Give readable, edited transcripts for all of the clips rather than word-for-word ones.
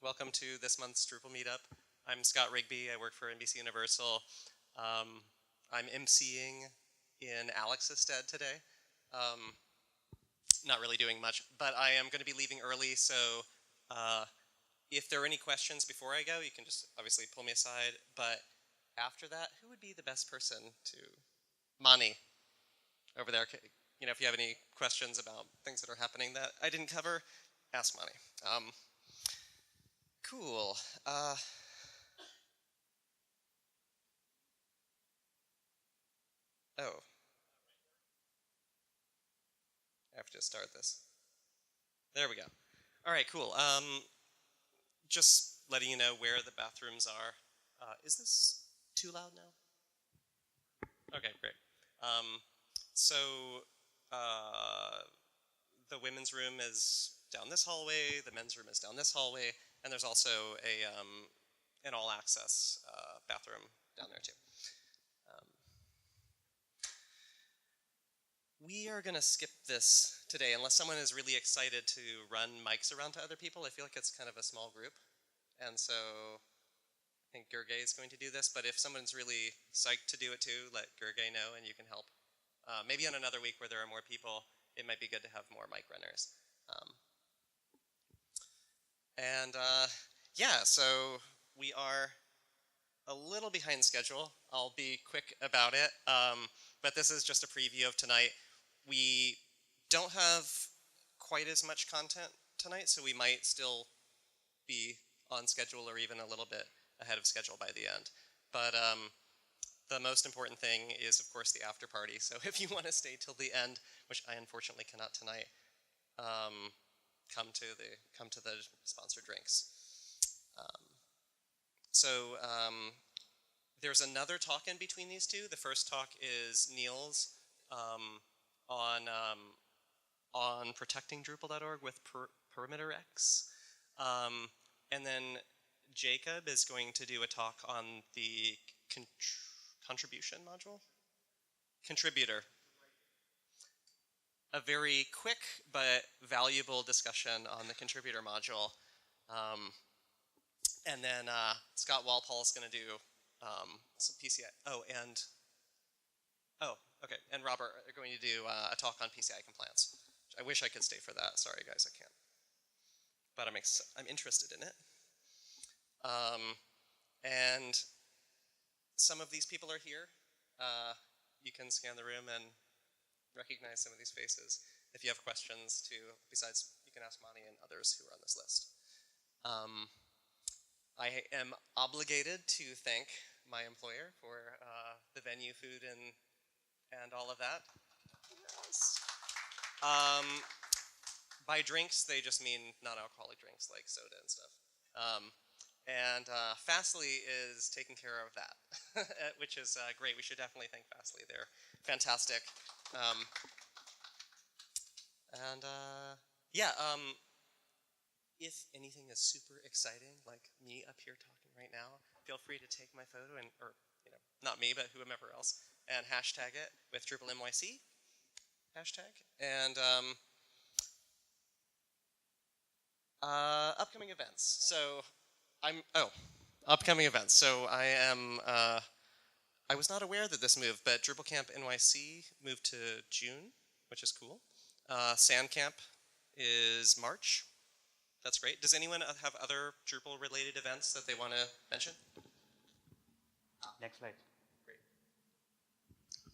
Welcome to this month's Drupal Meetup. I'm Scott Rigby. I work for NBC Universal. I'm emceeing in Alex's stead today. Not really doing much, but I am going to be leaving early, so if there are any questions before I go, you can just obviously pull me aside. But after that, who would be the best person to... Mani, over there. You know, if you have any questions about things that are happening that I didn't cover, ask Mani. Cool. Oh. I have to start this. There we go. All right, cool. Just letting you know where the bathrooms are. Is this too loud now? Okay, great. So the women's room is down this hallway, the men's room is down this hallway, and there's also an all-access bathroom down there too. We are going to skip this today unless someone is really excited to run mics around to other people. I feel like it's kind of a small group, and so I think Gergely is going to do this, but if someone's really psyched to do it too, let Gergely know and you can help. Maybe on another week where there are more people, it might be good to have more mic runners. Yeah, so we are a little behind schedule. I'll be quick about it, but this is just a preview of tonight. We don't have quite as much content tonight, so we might still be on schedule or even a little bit ahead of schedule by the end. But the most important thing is, of course, the after party. So if you want to stay till the end, which I unfortunately cannot tonight, come to the sponsored drinks. There's another talk in between these two. The first talk is Neil's on protecting Drupal.org with Perimeter X. And then Jacob is going to do a talk on the contribution module? Contributor. A very quick but valuable discussion on the contributor module. And then Scott Walpole is going to do some PCI. Okay. And Robert are going to do a talk on PCI compliance. I wish I could stay for that. Sorry, guys, I can't. But I'm interested in it. And some of these people are here. You can scan the room and recognize some of these faces. If you have questions too, besides, you can ask Mani and others who are on this list. I am obligated to thank my employer for the venue, food, and all of that. Yes. By drinks, they just mean non-alcoholic drinks like soda and stuff. And Fastly is taking care of that, which is great. We should definitely thank Fastly. They're fantastic. If anything is super exciting, like me up here talking right now, feel free to take my photo or not me, but whomever else, and hashtag it with Drupal NYC hashtag. And upcoming events. So upcoming events. So I was not aware that this moved, but Drupal Camp NYC moved to June, which is cool. Sandcamp is March. That's great. Does anyone have other Drupal-related events that they want to mention? Next slide. Great.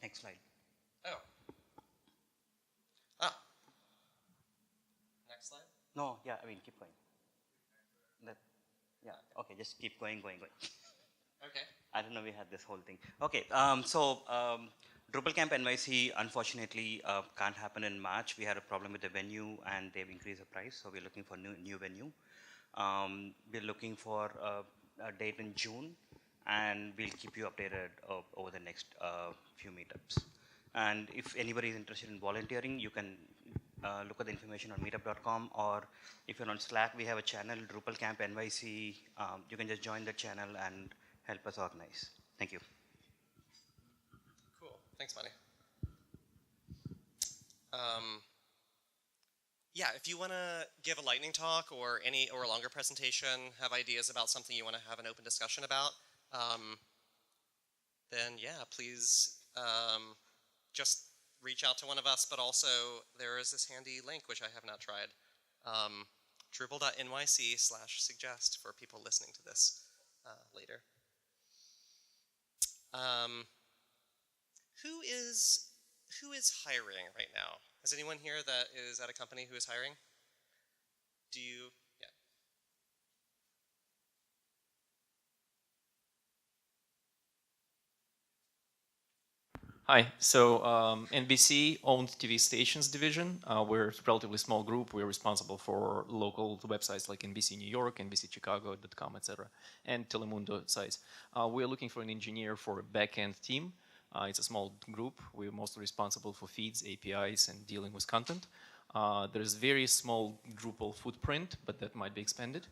Next slide. Oh. Next slide? No, yeah, I mean, keep going. Okay, just keep going. Okay. I don't know, we had this whole thing. Okay, Drupal Camp NYC, unfortunately, can't happen in March. We had a problem with the venue, and they've increased the price, so we're looking for new venue. We're looking for a date in June, and we'll keep you updated over the next few meetups. And if anybody is interested in volunteering, you can look at the information on meetup.com, or if you're on Slack, we have a channel, Drupal Camp NYC. You can just join the channel and help us organize. Thank you. Cool. Thanks, Mani. yeah, if you want to give a lightning talk or a longer presentation, have ideas about something you want to have an open discussion about, then yeah, please just reach out to one of us. But also, there is this handy link which I have not tried, Drupal.nyc/suggest for people listening to this later. Who is hiring right now? Is anyone here that is at a company who is hiring? Do you? Yeah. Hi. So NBC owns TV stations division. We're a relatively small group. We're responsible for local websites like NBC New York, NBC Chicago.com, etc., and Telemundo sites. We're looking for an engineer for a backend team. It's a small group. We're mostly responsible for feeds, APIs, and dealing with content. There's very small Drupal footprint, but that might be expanded.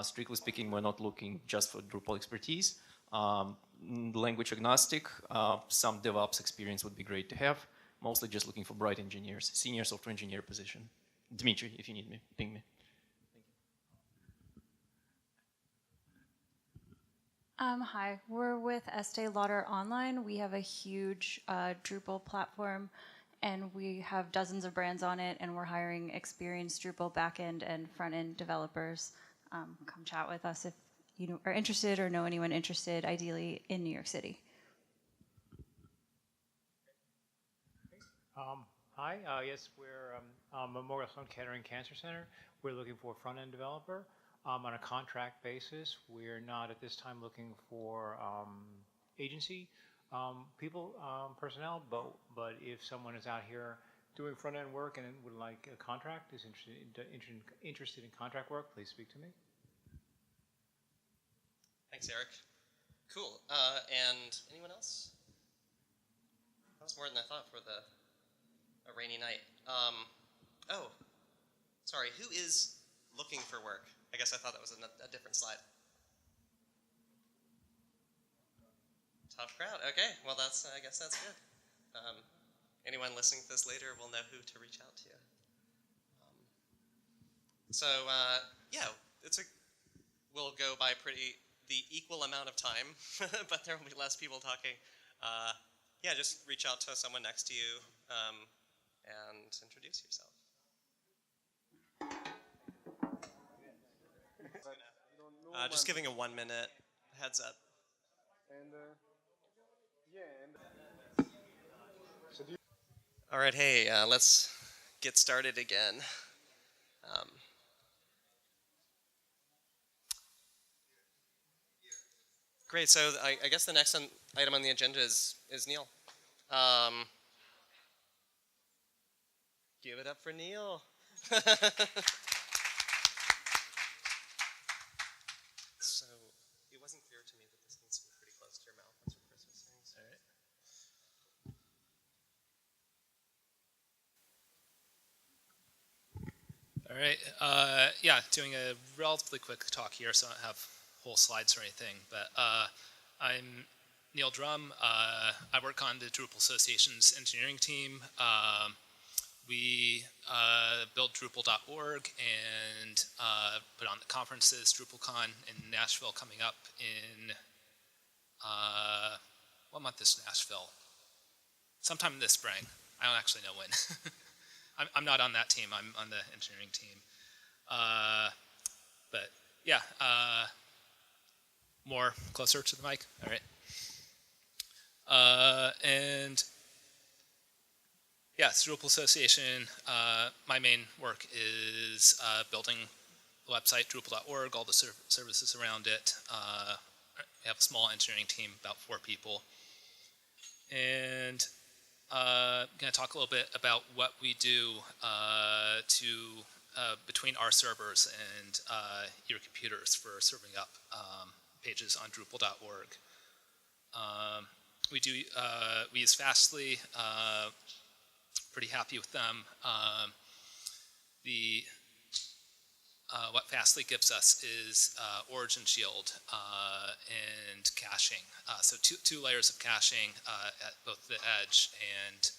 Strictly speaking, we're not looking just for Drupal expertise. Language agnostic, some DevOps experience would be great to have. Mostly just looking for bright engineers, senior software engineer position. Dmitry, if you need me, ping me. Hi, we're with Estee Lauder Online. We have a huge Drupal platform, and we have dozens of brands on it, and we're hiring experienced Drupal backend and front-end developers. Come chat with us if you are interested or know anyone interested, ideally in New York City. Hi, yes, we're Memorial Sloan Kettering Cancer Center. We're looking for a front-end developer on a contract basis. We're not at this time looking for agency personnel, but if someone is out here doing front-end work and would like a contract, is interested in contract work, please speak to me. Thanks, Eric. Cool. And anyone else? That was more than I thought for a rainy night. Oh, sorry. Who is looking for work? I guess I thought that was a different slide. Tough crowd. Okay. Well, I guess that's good. Anyone listening to this later will know who to reach out to. Yeah, we'll go by the equal amount of time, but there will be less people talking. Yeah, just reach out to someone next to you and introduce yourself. Just giving a 1 minute heads up. All right, hey, let's get started again. Great. So I guess the next item on the agenda is Neil. Give it up for Neil. So it wasn't clear to me that this needs to be pretty close to your mouth. That's what Chris was saying. So. All right. Yeah, doing a relatively quick talk here, so I don't have whole slides or anything. But I'm Neil Drumm. I work on the Drupal Association's engineering team. We build Drupal.org and put on the conferences, DrupalCon in Nashville coming up in, what month is Nashville? Sometime this spring. I don't actually know when. I'm not on that team. I'm on the engineering team. But yeah, more closer to the mic. All right. And yeah, Drupal Association. My main work is building the website Drupal.org, all the services around it. We have a small engineering team, about 4 people, and I'm going to talk a little bit about what we do between our servers and your computers for serving up pages on Drupal.org. We use Fastly. Pretty happy with them. What Fastly gives us is origin shield and caching. So two layers of caching at both the edge and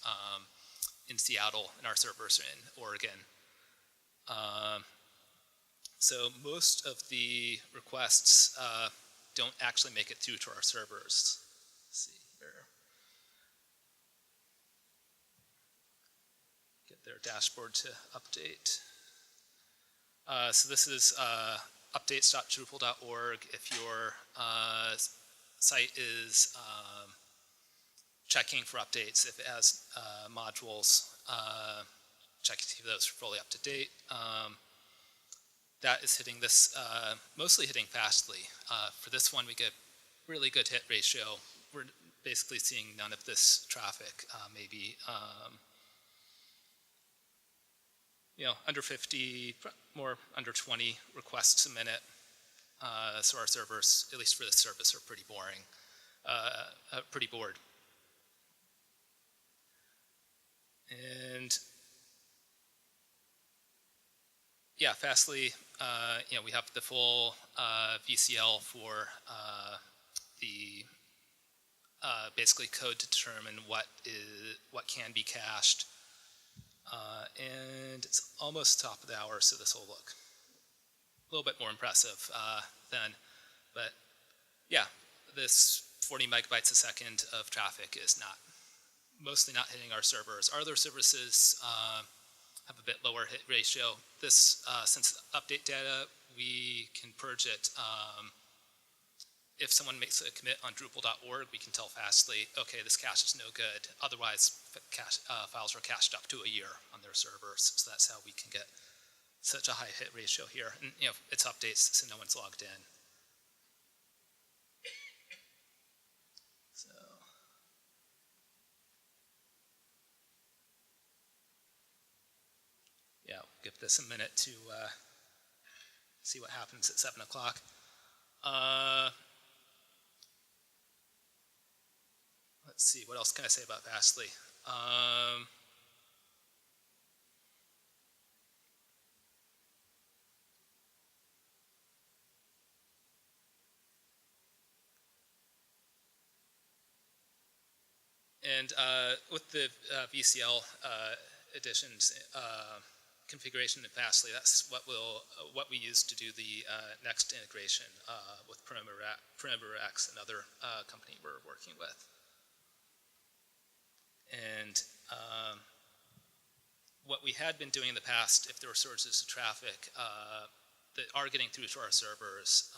in Seattle, and our servers are in Oregon. So most of the requests don't actually make it through to our servers. Let's see here. Get their dashboard to update. So this is updates.drupal.org. If your site is checking for updates, if it has modules, checking to see if those are fully up to date. That is hitting this, mostly hitting fastly. For this one, we get really good hit ratio. We're basically seeing none of this traffic, maybe under 50, more under 20 requests a minute. So our servers, at least for this service, are pretty boring, pretty bored. And yeah, Fastly, we have the full VCL for the basically code to determine what can be cached. And it's almost top of the hour, so this will look a little bit more impressive then. But yeah, this 40 megabytes a second of traffic is mostly not hitting our servers. Our other services have a bit lower hit ratio. This, since update data, we can purge it. If someone makes a commit on Drupal.org, we can tell Fastly, okay, this cache is no good. Otherwise, files are cached up to a year on their servers. So that's how we can get such a high hit ratio here. And it's updates, so no one's logged in. So yeah, we'll give this a minute to see what happens at 7 o'clock. Let's see, what else can I say about Fastly? And with the VCL additions, configuration in Fastly, that's what we use to do the next integration with Perimeter X, another company we're working with. And what we had been doing in the past, if there were sources of traffic that are getting through to our servers,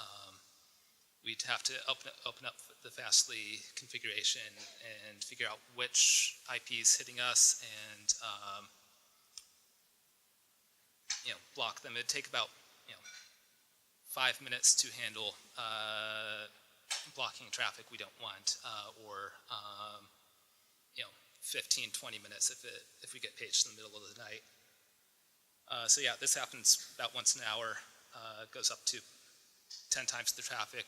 we'd have to open up the Fastly configuration and figure out which IP is hitting us and block them. It'd take about 5 minutes to handle blocking traffic we don't want, or 15, 20 minutes if we get paged in the middle of the night. So yeah, this happens about once an hour. Goes up to 10 times the traffic.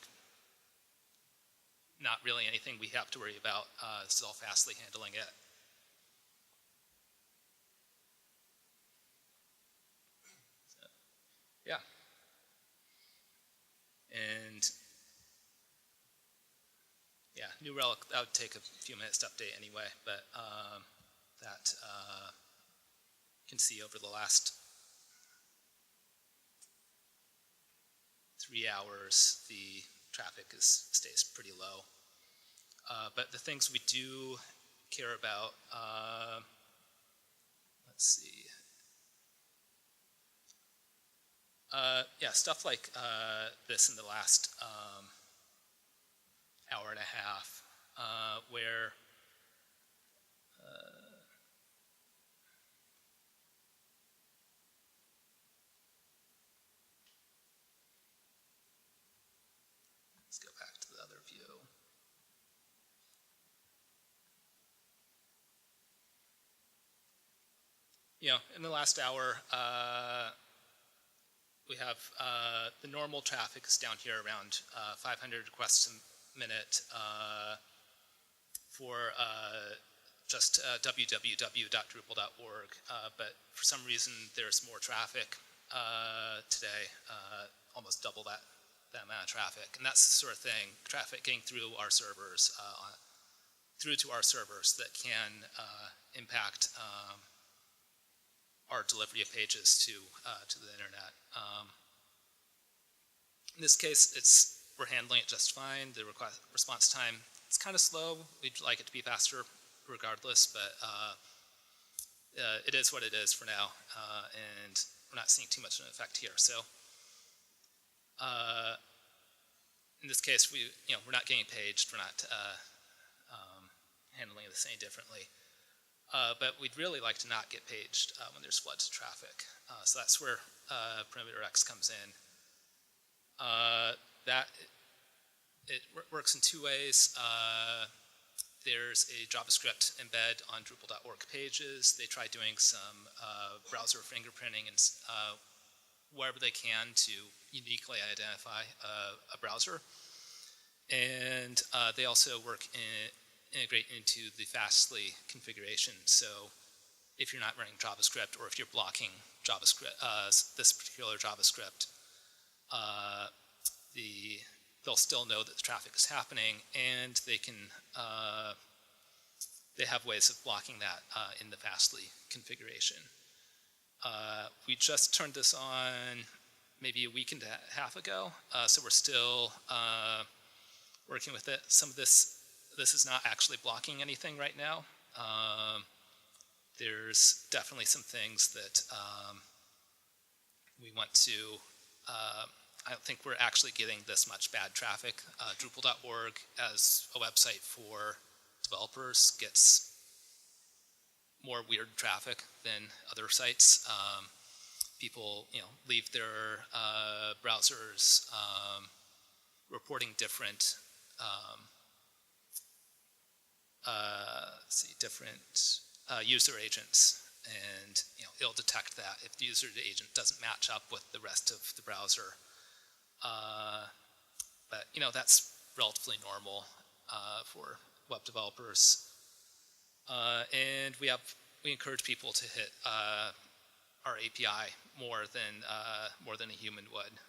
Not really anything we have to worry about. This is all Fastly handling it. So, yeah. And yeah, New Relic, that would take a few minutes to update anyway, but that can see over the last 3 hours, the traffic stays pretty low. But the things we do care about, let's see. Yeah, stuff like this in the last hour and a half, where let's go back to the other view. In the last hour, we have the normal traffic is down here around 500 requests a minute for just www.drupal.org. But for some reason, there's more traffic today, almost double that amount of traffic. And that's the sort of thing, traffic getting through our servers, through to our servers that can impact our delivery of pages to the internet. In this case, we're handling it just fine. The response time, it's kind of slow. We'd like it to be faster regardless, but it is what it is for now, and we're not seeing too much of an effect here. So in this case, we're not getting paged. We're not handling this any differently. But we'd really like to not get paged when there's floods of traffic. So that's where Perimeter X comes in. It works in two ways. There's a JavaScript embed on Drupal.org pages. They try doing some browser fingerprinting and wherever they can to uniquely identify a browser. And they also integrate into the Fastly configuration. So if you're not running JavaScript, or if you're blocking JavaScript, this particular JavaScript, they'll still know that the traffic is happening, and they have ways of blocking that in the Fastly configuration. We just turned this on maybe a week and a half ago, so we're still working with it. Some of this is not actually blocking anything right now. There's definitely some things that we want to, I don't think we're actually getting this much bad traffic. Drupal.org as a website for developers gets more weird traffic than other sites. People, leave their browsers reporting different different user agents, and it'll detect that if the user agent doesn't match up with the rest of the browser. But that's relatively normal for web developers, and we encourage people to hit our API more than a human would.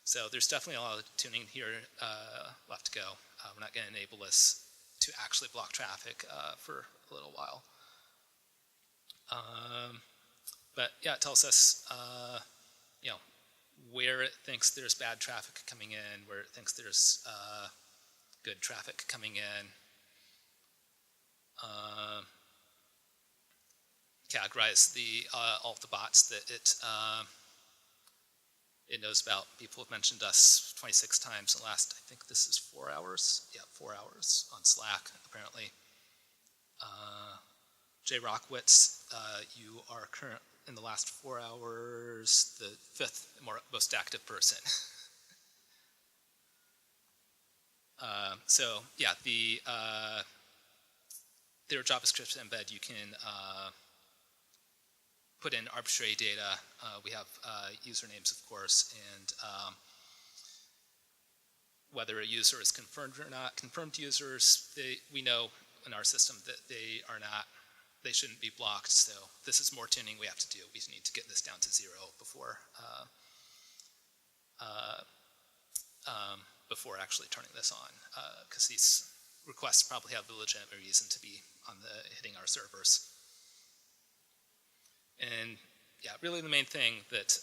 So there's definitely a lot of tuning here left to go. We're not going to enable this to actually block traffic for a little while. But yeah, it tells us where it thinks there's bad traffic coming in, where it thinks there's good traffic coming in. Categorize all of the bots that it knows about. People have mentioned us 26 times in the last, I think this is 4 hours. Yeah, 4 hours on Slack, apparently. Jay Rockwitz, you are current in the last 4 hours, the 5th most active person. So yeah, their JavaScript embed, you can put in arbitrary data. We have usernames, of course, and whether a user is confirmed or not. Confirmed users, we know in our system that they shouldn't be blocked. So this is more tuning we have to do. We need to get this down to 0 before actually turning this on, because these requests probably have the legitimate reason to be hitting our servers. And yeah, really the main thing that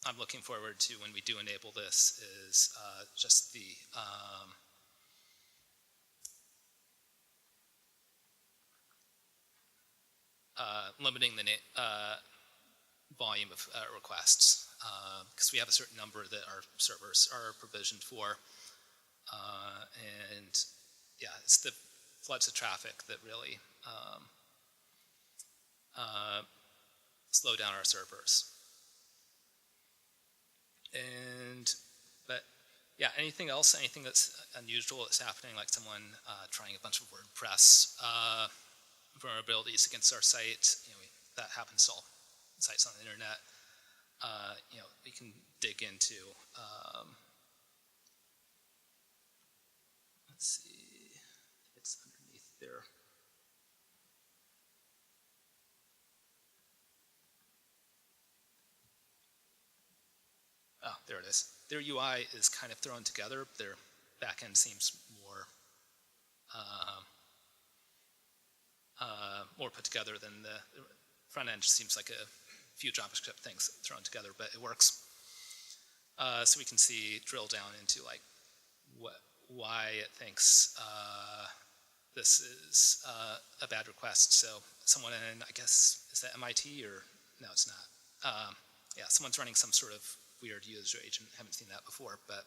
I'm looking forward to when we do enable this is just the limiting the volume of requests, because we have a certain number that our servers are provisioned for, and yeah, it's the floods of traffic that really slow down our servers. But yeah, anything else, anything that's unusual that's happening, like someone trying a bunch of WordPress vulnerabilities against our site, that happens to all sites on the internet. We can dig into, let's see, it's underneath there. Oh, there it is. Their UI is kind of thrown together. Their backend seems more more put together than front end just seems like a few JavaScript things thrown together, but it works. So we can drill down into like why it thinks this is a bad request. So someone in, I guess, is that MIT or no, it's not. Yeah, someone's running some sort of weird user agent. Haven't seen that before, but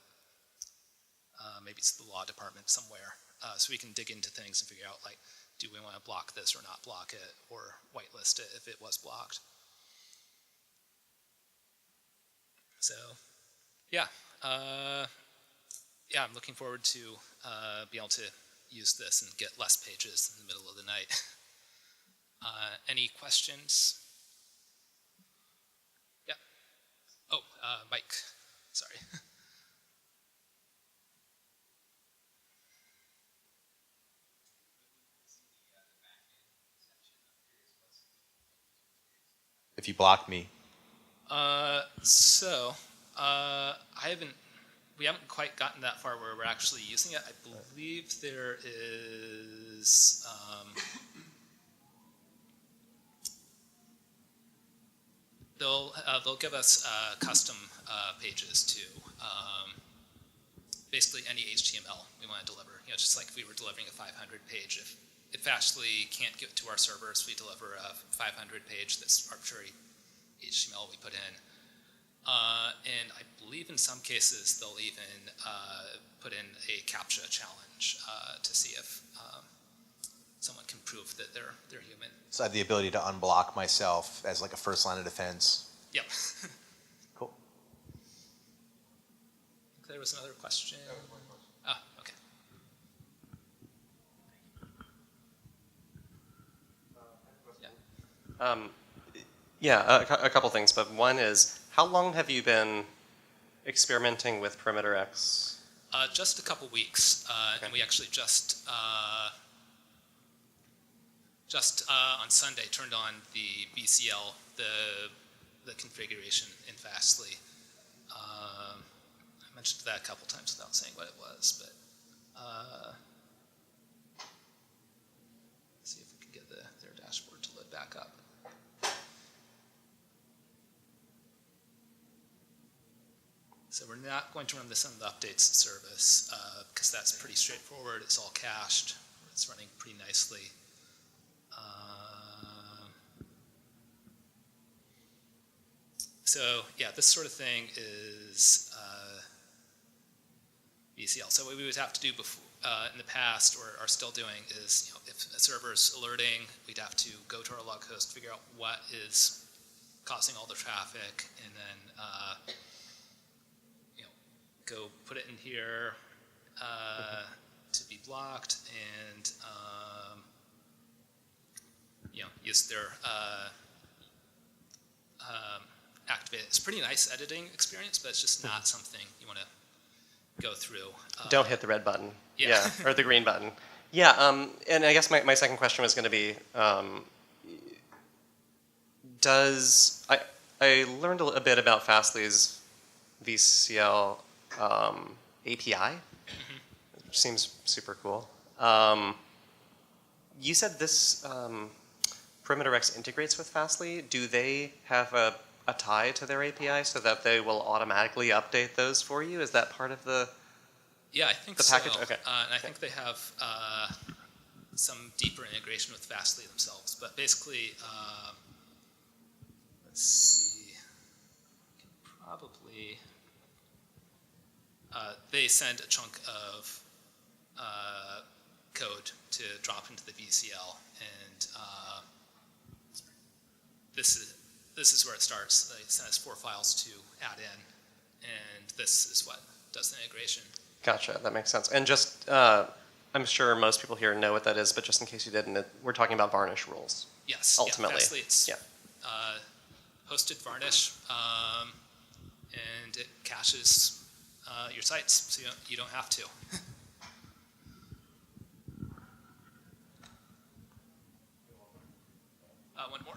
maybe it's the law department somewhere. So we can dig into things and figure out like, do we want to block this or not block it, or whitelist it if it was blocked. So, yeah. Yeah, I'm looking forward to be able to use this and get less pages in the middle of the night. Any questions? Yeah. Oh, Mike. Sorry. If you block me. We haven't quite gotten that far where we're actually using it. I believe there is, they'll give us custom pages to basically any HTML we want to deliver. You know, just like if we were delivering a 500 page, if Fastly can't get to our servers, we deliver a 500 page that's arbitrary HTML we put in. And I believe in some cases they'll even put in a CAPTCHA challenge to see if someone can prove that they're human. So I have the ability to unblock myself as like a first line of defense. Yep. Cool. I think there was another question. That was my question. Ah, okay. Yeah, a couple things, but one is, how long have you been experimenting with Perimeter X? Just a couple weeks, Okay. and we actually just on Sunday turned on the BCL, the configuration in Fastly. I mentioned that a couple times without saying what it was, but let's see if we can get their dashboard to load back up. So we're not going to run this on the updates service because that's pretty straightforward. It's all cached. It's running pretty nicely. So yeah, this sort of thing is BCL. So what we would have to do before, in the past, or are still doing, is if a server's alerting, we'd have to go to our log host, figure out what is causing all the traffic, and then go put it in here to be blocked, and use their activate it. It's a pretty nice editing experience, but it's just not something you want to go through. Don't hit the red button. Yeah. Or the green button. Yeah, and I guess my second question was going to be, I learned a bit about Fastly's VCL API, which seems super cool. You said this Perimeter X integrates with Fastly. Do they have a tie to their API so that they will automatically update those for you? Is that part of the Yeah, I think the so. package? Okay. And I think they have some deeper integration with Fastly themselves. But basically, let's see, probably they send a chunk of code to drop into the VCL, and this is where it starts. They send us 4 files to add in, and this is what does the integration. Gotcha, that makes sense. And just, I'm sure most people here know what that is, but just in case you didn't, we're talking about varnish rules. Yes, ultimately. Yeah, Fastly, it's yeah. Hosted varnish, and it caches your sites, so you don't have to. One more.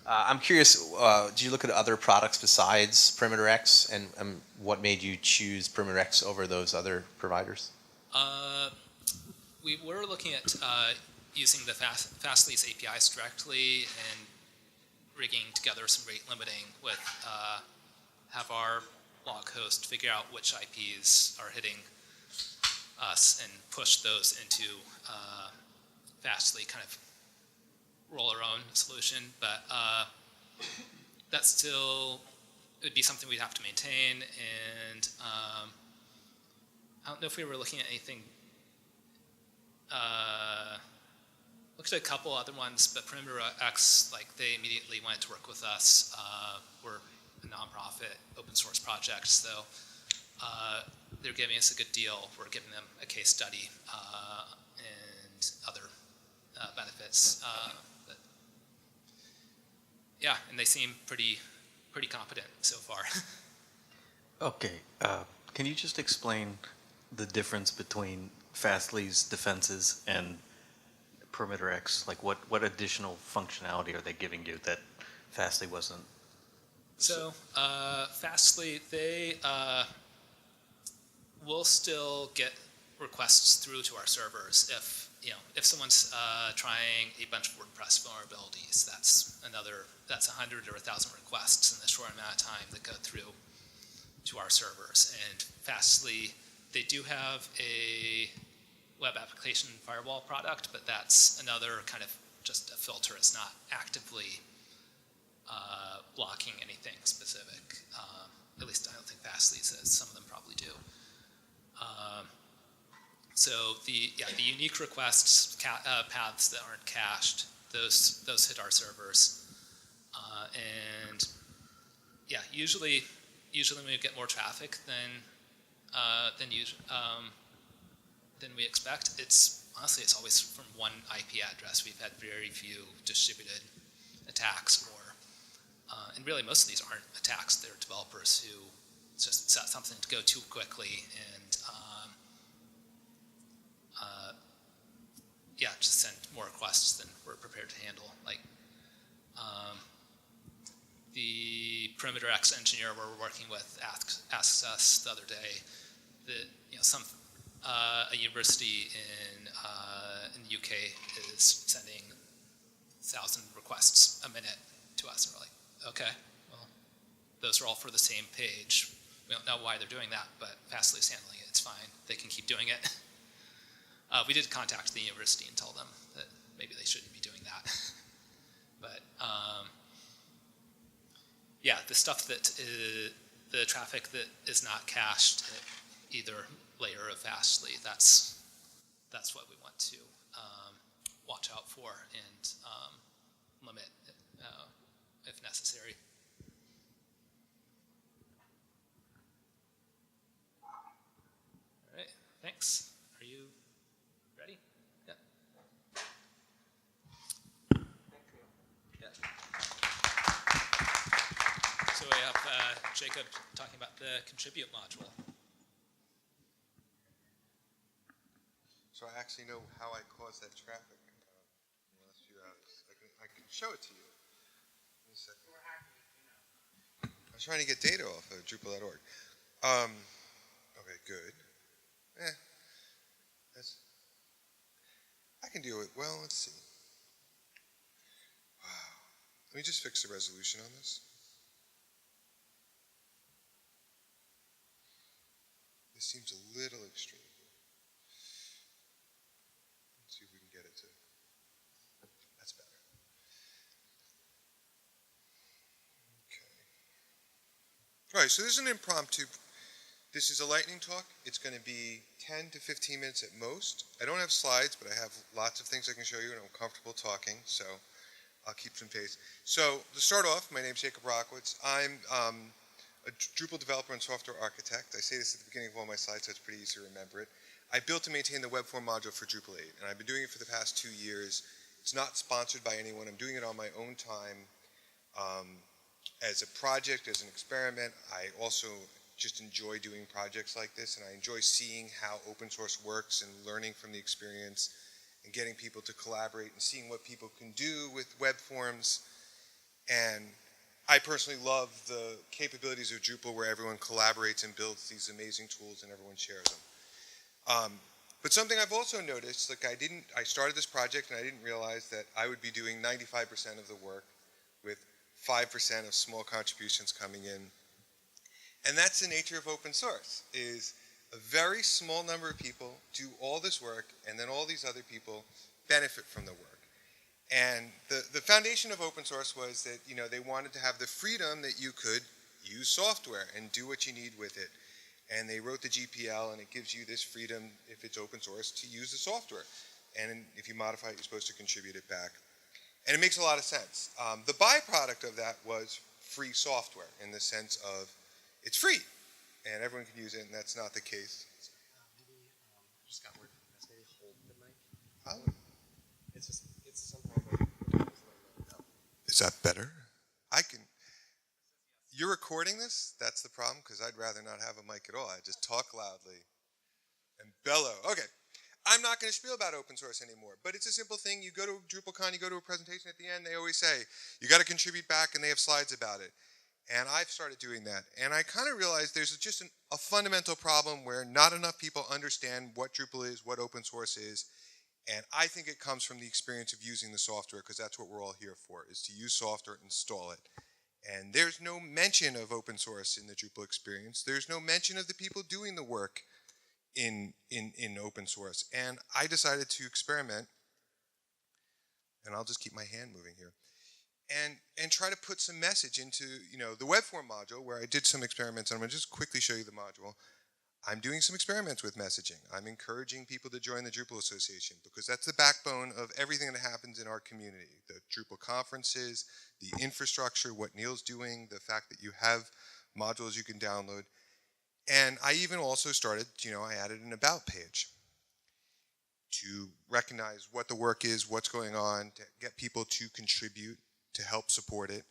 I'm curious, did you look at other products besides Perimeter X, and what made you choose Perimeter X over those other providers? We were looking at using the Fastly's APIs directly and rigging together some rate limiting with have our log host figure out which IPs are hitting us and push those into Fastly, kind of roll our own solution. But that still would be something we'd have to maintain. And I don't know if we were looking at anything. Looked at a couple other ones, but Perimeter X, like they immediately wanted to work with us. We're a nonprofit open source project, so they're giving us a good deal. We're giving them a case study and other benefits. But yeah, and they seem pretty competent so far. Okay, can you just explain the difference between Fastly's defenses and Perimeter X? Like what additional functionality are they giving you that Fastly wasn't? So Fastly, they will still get requests through to our servers if someone's trying a bunch of WordPress vulnerabilities. That's 100 or 1,000 requests in the short amount of time that go through to our servers. And Fastly, they do have a web application firewall product, but that's another kind of just a filter. It's not actively blocking anything specific. At least I don't think Fastly says. Some of them probably do. So the unique requests paths that aren't cached, those hit our servers, and yeah, usually when we get more traffic than we expect, it's always from one IP address. We've had very few distributed attacks, and really most of these aren't attacks. They're developers who just set something to go too quickly and just send more requests than we're prepared to handle. Like the Perimeter X engineer we're working with asked us the other day that a university in the UK is sending 1,000 requests a minute to us, and we're like, okay, well, those are all for the same page. We don't know why they're doing that, but Fastly's handling it. It's fine. They can keep doing it. We did contact the university and tell them that maybe they shouldn't be doing that. But yeah, the stuff the traffic that is not cached at either layer of Fastly, that's what we want to watch out for and limit if necessary. All right, thanks. Are you ready? Yeah. Yeah. So we have Jacob talking about the contribute module. So I actually know how I caused that traffic in the last few hours. I can show it to you. Give me a second. I was trying to get data off of Drupal.org. Okay, good. I can do it. Well, let's see. Wow. Let me just fix the resolution on this. This seems a little extreme. Let's see if we can get it to. That's better. Okay. All right, so this is an impromptu. This is a lightning talk. It's going to be 10 to 15 minutes at most. I don't have slides, but I have lots of things I can show you, and I'm comfortable talking, so I'll keep some pace. So to start off, my name's Jacob Rockwitz. I'm a Drupal developer and software architect. I say this at the beginning of all my slides, so it's pretty easy to remember it. I built and maintain the web form module for Drupal 8, and I've been doing it for the past 2 years. It's not sponsored by anyone. I'm doing it on my own time as a project, as an experiment. I also just enjoy doing projects like this, and I enjoy seeing how open source works and learning from the experience and getting people to collaborate and seeing what people can do with web forms. And I personally love the capabilities of Drupal where everyone collaborates and builds these amazing tools and everyone shares them. But something I've also noticed, like I started this project and I didn't realize that I would be doing 95% of the work with 5% of small contributions coming in. And that's the nature of open source, is a very small number of people do all this work, and then all these other people benefit from the work. And the foundation of open source was that, you know, they wanted to have the freedom that you could use software and do what you need with it. And they wrote the GPL, and it gives you this freedom, if it's open source, to use the software. And if you modify it, you're supposed to contribute it back. And it makes a lot of sense. The byproduct of that was free software, in the sense of it's free, and everyone can use it, and that's not the case. Maybe just got word from this. Maybe hold the mic. Oh. It's somehow. Is that better? You're recording this? That's the problem, because I'd rather not have a mic at all. I just talk loudly and bellow. Okay. I'm not going to spiel about open source anymore, but it's a simple thing. You go to DrupalCon, you go to a presentation at the end, they always say, you got to contribute back, and they have slides about it. And I've started doing that. And I kind of realized there's just a fundamental problem where not enough people understand what Drupal is, what open source is. And I think it comes from the experience of using the software, because that's what we're all here for, is to use software, install it. And there's no mention of open source in the Drupal experience. There's no mention of the people doing the work in open source. And I decided to experiment, and I'll just keep my hand moving here, and try to put some message into, you know, the web form module, where I did some experiments. And I'm going to just quickly show you the module. I'm doing some experiments with messaging. I'm encouraging people to join the Drupal Association, because that's the backbone of everything that happens in our community. The Drupal conferences, the infrastructure, what Neil's doing, the fact that you have modules you can download. And I even also started, you know, I added an about page to recognize what the work is, what's going on, to get people to contribute, to help support it.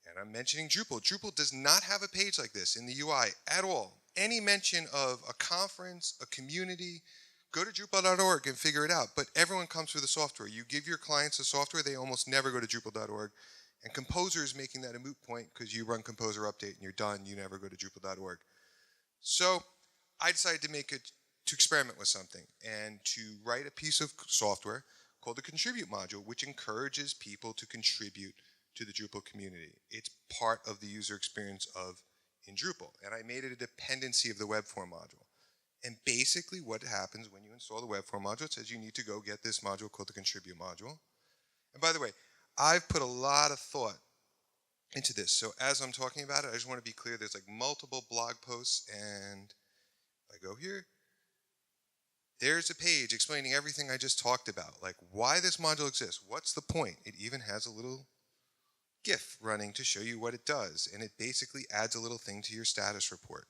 And I'm mentioning Drupal. Drupal does not have a page like this in the UI at all. Any mention of a conference, a community, go to Drupal.org and figure it out. But everyone comes through the software. You give your clients the software, they almost never go to Drupal.org. And Composer is making that a moot point, because you run Composer update and you're done. You never go to Drupal.org. So I decided to experiment with something and to write a piece of software called the Contribute module, which encourages people to contribute to the Drupal community. It's part of the user experience in Drupal. And I made it a dependency of the web form module. And basically what happens when you install the web form module, it says you need to go get this module called the Contribute module. And by the way, I've put a lot of thought into this. So as I'm talking about it, I just want to be clear, there's like multiple blog posts, and if I go here, there's a page explaining everything I just talked about, like why this module exists, what's the point. It even has a little GIF running to show you what it does, and it basically adds a little thing to your status report.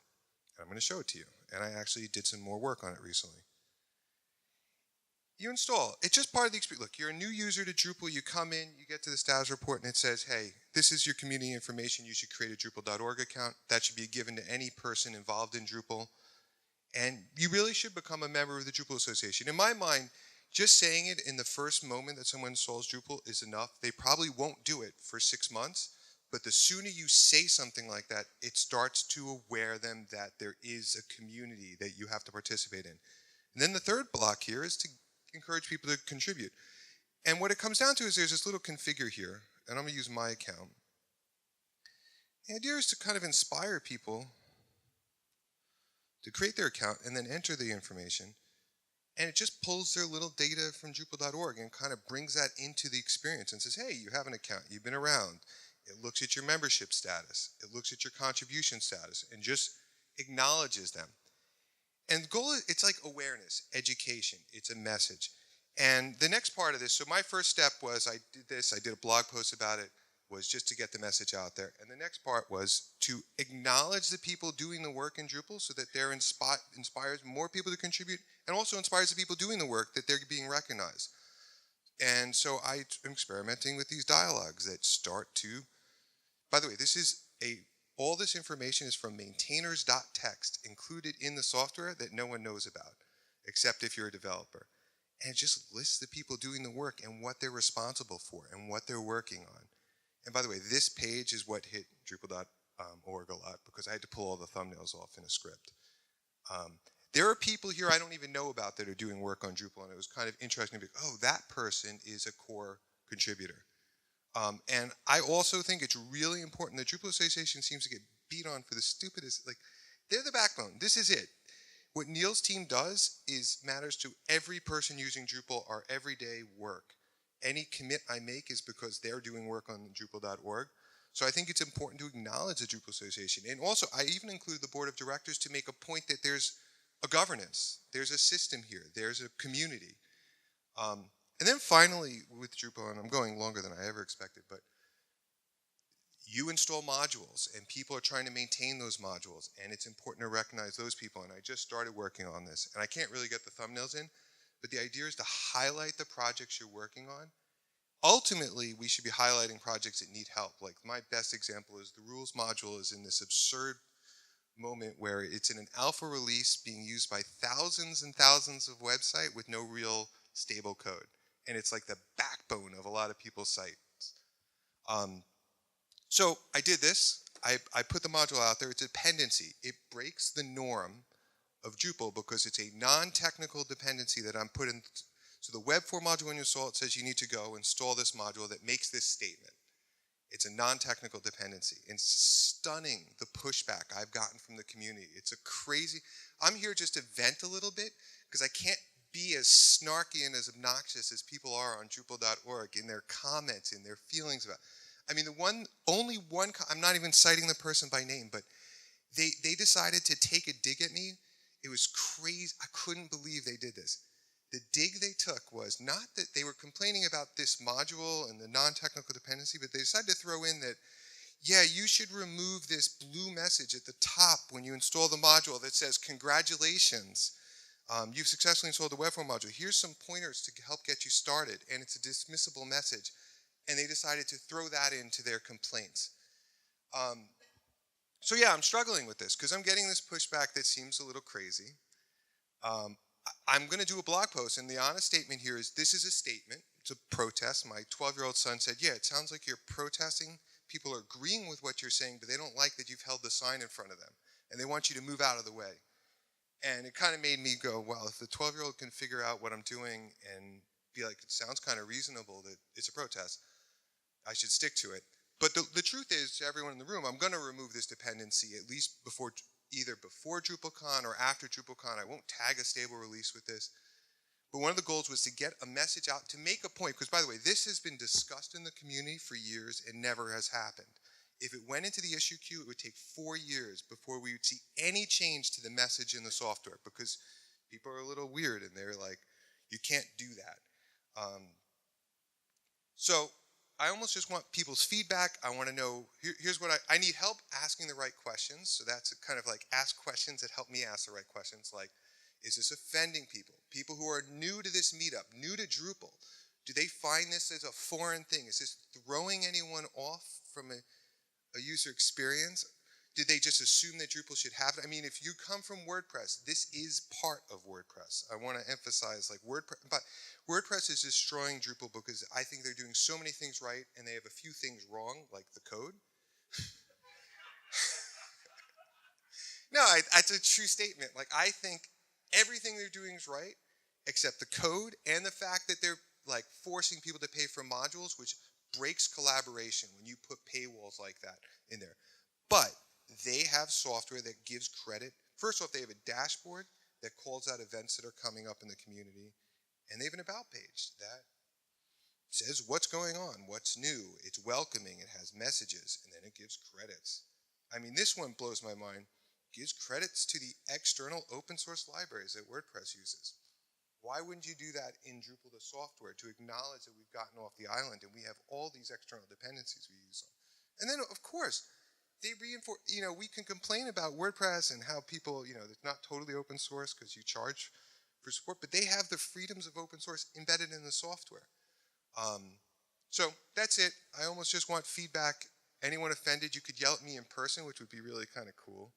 I'm going to show it to you, and I actually did some more work on it recently. You install. It's just part of the experience. Look, you're a new user to Drupal. You come in, you get to the status report, and it says, hey, this is your community information. You should create a Drupal.org account. That should be given to any person involved in Drupal. And you really should become a member of the Drupal Association. In my mind, just saying it in the first moment that someone installs Drupal is enough. They probably won't do it for 6 months, but the sooner you say something like that, it starts to aware them that there is a community that you have to participate in. And then the third block here is to encourage people to contribute. And what it comes down to is there's this little configure here, and I'm going to use my account. The idea is to kind of inspire people to create their account and then enter the information. And it just pulls their little data from Drupal.org and kind of brings that into the experience and says, hey, you have an account, you've been around. It looks at your membership status. It looks at your contribution status and just acknowledges them. And the goal is, it's like awareness, education. It's a message. And the next part of this, so my first step was I did this, I did a blog post about it, was just to get the message out there. And the next part was to acknowledge the people doing the work in Drupal so that they're inspires more people to contribute, and also inspires the people doing the work that they're being recognized. And so I'm experimenting with these dialogues that start to, by the way, all this information is from maintainers.txt included in the software that no one knows about, except if you're a developer. And it just lists the people doing the work and what they're responsible for and what they're working on. And by the way, this page is what hit Drupal.org a lot, because I had to pull all the thumbnails off in a script. There are people here I don't even know about that are doing work on Drupal, and it was kind of interesting to be, oh, that person is a core contributor. And I also think it's really important. The Drupal Association seems to get beat on for the stupidest, like, they're the backbone. This is it. What Neil's team does is matters to every person using Drupal, our everyday work. Any commit I make is because they're doing work on Drupal.org. So I think it's important to acknowledge the Drupal Association. And also, I even include the board of directors to make a point that there's a governance. There's a system here. There's a community. And then finally, with Drupal, and I'm going longer than I ever expected, but you install modules, and people are trying to maintain those modules, and it's important to recognize those people. And I just started working on this, and I can't really get the thumbnails in, but the idea is to highlight the projects you're working on. Ultimately, we should be highlighting projects that need help. Like, my best example is the rules module is in this absurd moment where it's in an alpha release being used by thousands and thousands of websites with no real stable code. And it's like the backbone of a lot of people's sites. So I did this. I put the module out there. It's a dependency. It breaks the norm of Drupal because it's a non-technical dependency that I'm putting. So the web 4 module when you install it says you need to go install this module that makes this statement. It's a non-technical dependency. And stunning the pushback I've gotten from the community. It's a crazy, I'm here just to vent a little bit because I can't be as snarky and as obnoxious as people are on Drupal.org in their comments, in their feelings about. I mean, only one, I'm not even citing the person by name, but they decided to take a dig at me. It was crazy. I couldn't believe they did this. The dig they took was not that they were complaining about this module and the non-technical dependency, but they decided to throw in that, yeah, you should remove this blue message at the top when you install the module that says, congratulations, you've successfully installed the web4 module. Here's some pointers to help get you started, and it's a dismissible message. And they decided to throw that into their complaints. So yeah, I'm struggling with this because I'm getting this pushback that seems a little crazy. I'm going to do a blog post, and the honest statement here is this is a statement. It's a protest. My 12-year-old son said, yeah, it sounds like you're protesting. People are agreeing with what you're saying, but they don't like that you've held the sign in front of them, and they want you to move out of the way. And it kind of made me go, well, if the 12-year-old can figure out what I'm doing and be like, it sounds kind of reasonable that it's a protest, I should stick to it. But the truth is, to everyone in the room, I'm going to remove this dependency at least either before DrupalCon or after DrupalCon. I won't tag a stable release with this. But one of the goals was to get a message out, to make a point, because by the way, this has been discussed in the community for years and never has happened. If it went into the issue queue, it would take 4 years before we would see any change to the message in the software, because people are a little weird and they're like, you can't do that. So I almost just want people's feedback. I want to know, here's what I need help asking the right questions. So that's kind of like ask questions that help me ask the right questions. Like, is this offending people? People who are new to this meetup, new to Drupal, do they find this as a foreign thing? Is this throwing anyone off from a user experience? Did they just assume that Drupal should have it? I mean, if you come from WordPress, this is part of WordPress. I want to emphasize, like, WordPress is destroying Drupal because I think they're doing so many things right and they have a few things wrong, like the code. No, that's a true statement. Like, I think everything they're doing is right, except the code and the fact that they're, like, forcing people to pay for modules, which breaks collaboration when you put paywalls like that in there. But they have software that gives credit. First off, they have a dashboard that calls out events that are coming up in the community. And they have an about page that says what's going on, what's new. It's welcoming, it has messages, and then it gives credits. I mean, this one blows my mind. It gives credits to the external open source libraries that WordPress uses. Why wouldn't you do that in Drupal the software to acknowledge that we've gotten off the island and we have all these external dependencies we use on? And then, of course, they reinforce, we can complain about WordPress and how people, it's not totally open source because you charge for support, but they have the freedoms of open source embedded in the software. So that's it. I almost just want feedback. Anyone offended, you could yell at me in person, which would be really kind of cool.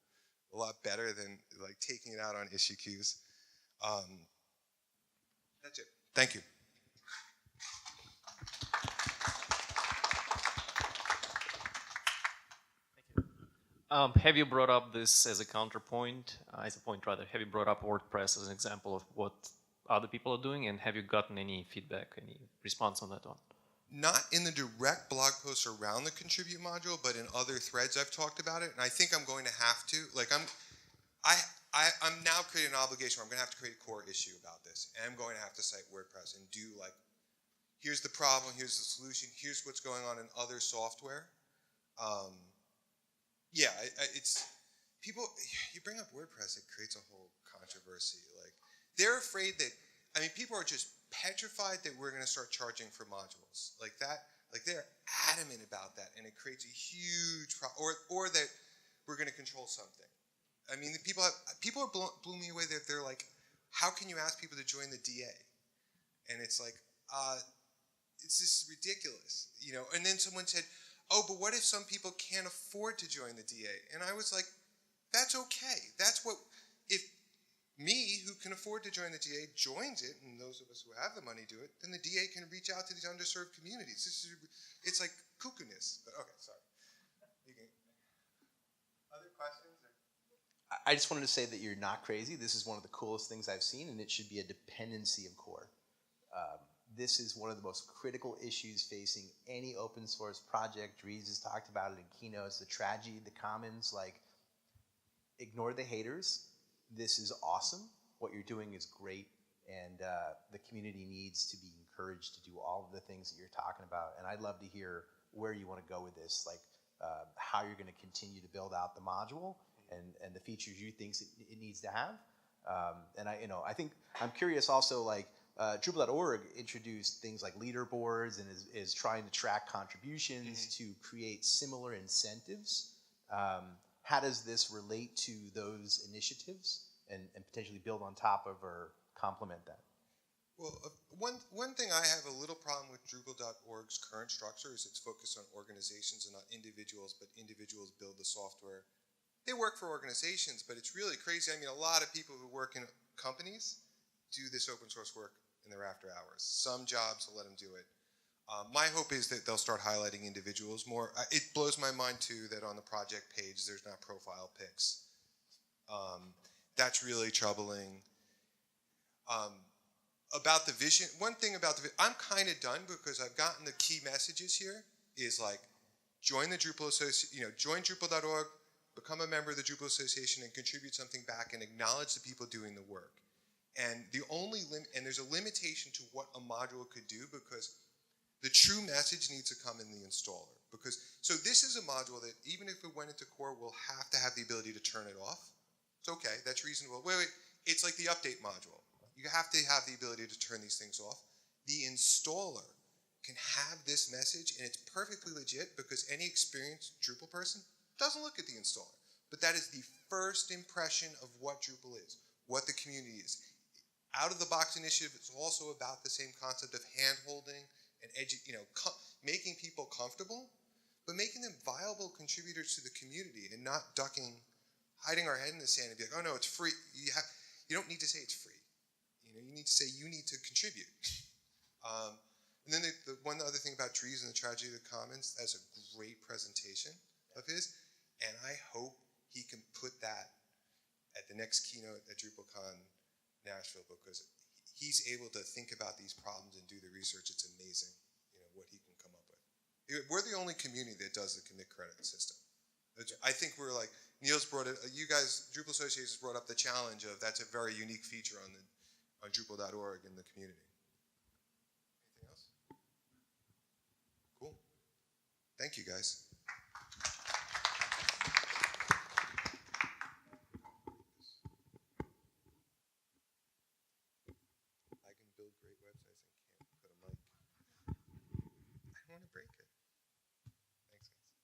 A lot better than like taking it out on issue queues. That's it. Thank you. Have you brought up this as a counterpoint, as a point rather, have you brought up WordPress as an example of what other people are doing, and have you gotten any feedback, any response on that one? Not in the direct blog posts around the contribute module, but in other threads I've talked about it, and I think I'm going to have to. Like I'm now creating an obligation where I'm going to have to create a core issue about this, and I'm going to have to cite WordPress and do like, here's the problem, here's the solution, here's what's going on in other software. Yeah, it's people. You bring up WordPress, it creates a whole controversy. Like they're afraid that. I mean, people are just petrified that we're going to start charging for modules like that. Like they're adamant about that, and it creates a huge problem. Or that we're going to control something. I mean, people are blew me away that they're like, how can you ask people to join the DA? And it's like, it's just ridiculous, you know. And then someone said, oh, but what if some people can't afford to join the DA? And I was like, that's okay. That's what, if me, who can afford to join the DA, joins it, and those of us who have the money do it, then the DA can reach out to these underserved communities. It's like cuckoo-ness. But okay, sorry. Other questions? I just wanted to say that you're not crazy. This is one of the coolest things I've seen, and it should be a dependency of core. This is one of the most critical issues facing any open source project. Dries has talked about it in keynotes, the tragedy, the commons, like, ignore the haters. This is awesome. What you're doing is great, and the community needs to be encouraged to do all of the things that you're talking about, and I'd love to hear where you want to go with this, like how you're going to continue to build out the module and the features you think it needs to have. And I think I'm curious also, like, Drupal.org introduced things like leaderboards and is trying to track contributions to create similar incentives. How does this relate to those initiatives and potentially build on top of or complement that? Well, one thing I have a little problem with Drupal.org's current structure is its focus on organizations and not individuals, but individuals build the software. They work for organizations, but it's really crazy. I mean, a lot of people who work in companies do this open source work in their after hours. Some jobs will let them do it. My hope is that they'll start highlighting individuals more. It blows my mind too that on the project page there's not profile pics. That's really troubling. About the vision, one thing about the I'm kind of done because I've gotten the key messages here is like join the Drupal Association, join Drupal.org, become a member of the Drupal Association and contribute something back and acknowledge the people doing the work. And there's a limitation to what a module could do because the true message needs to come in the installer. So this is a module that even if it went into core, we'll have to have the ability to turn it off. It's okay, that's reasonable. Wait, it's like the update module. You have to have the ability to turn these things off. The installer can have this message and it's perfectly legit because any experienced Drupal person doesn't look at the installer. But that is the first impression of what Drupal is, what the community is. Out of the box initiative is also about the same concept of hand-holding and making people comfortable, but making them viable contributors to the community and not hiding our head in the sand and be like, oh no, it's free. You don't need to say it's free. You need to say you need to contribute. And then the one other thing about Dries and the tragedy of the commons, that's a great presentation of his, and I hope he can put that at the next keynote at DrupalCon Nashville because he's able to think about these problems and do the research. It's amazing, what he can come up with. We're the only community that does the commit credit system. I think we're like, Neil's brought it, you guys, Drupal Association brought up the challenge of that's a very unique feature on Drupal.org in the community. Anything else? Cool. Thank you, guys. I can build great websites and can't put a mic. I don't want to break it. Thanks, guys.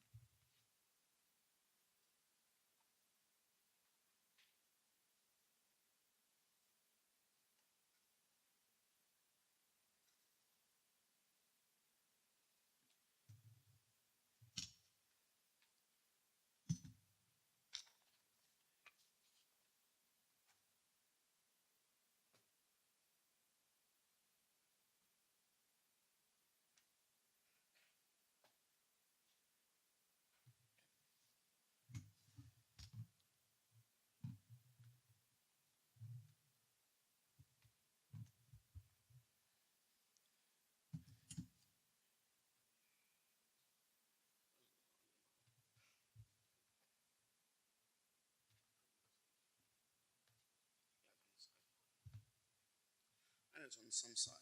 standards on some side.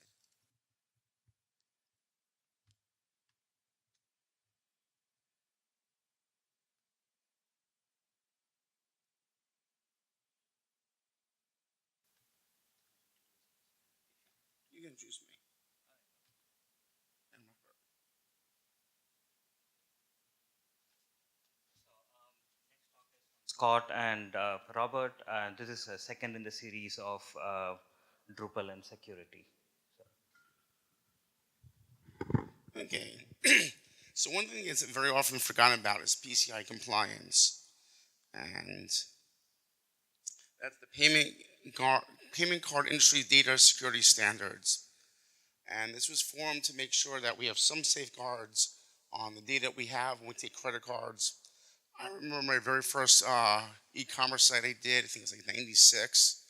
You can choose me. And Robert. Scott and Robert, this is a second in the series of Drupal and security. Okay. So one thing that's very often forgotten about is PCI compliance. And that's the payment card industry data security standards. And this was formed to make sure that we have some safeguards on the data that we have when we take credit cards. I remember my very first e-commerce site I did, I think it was like 96,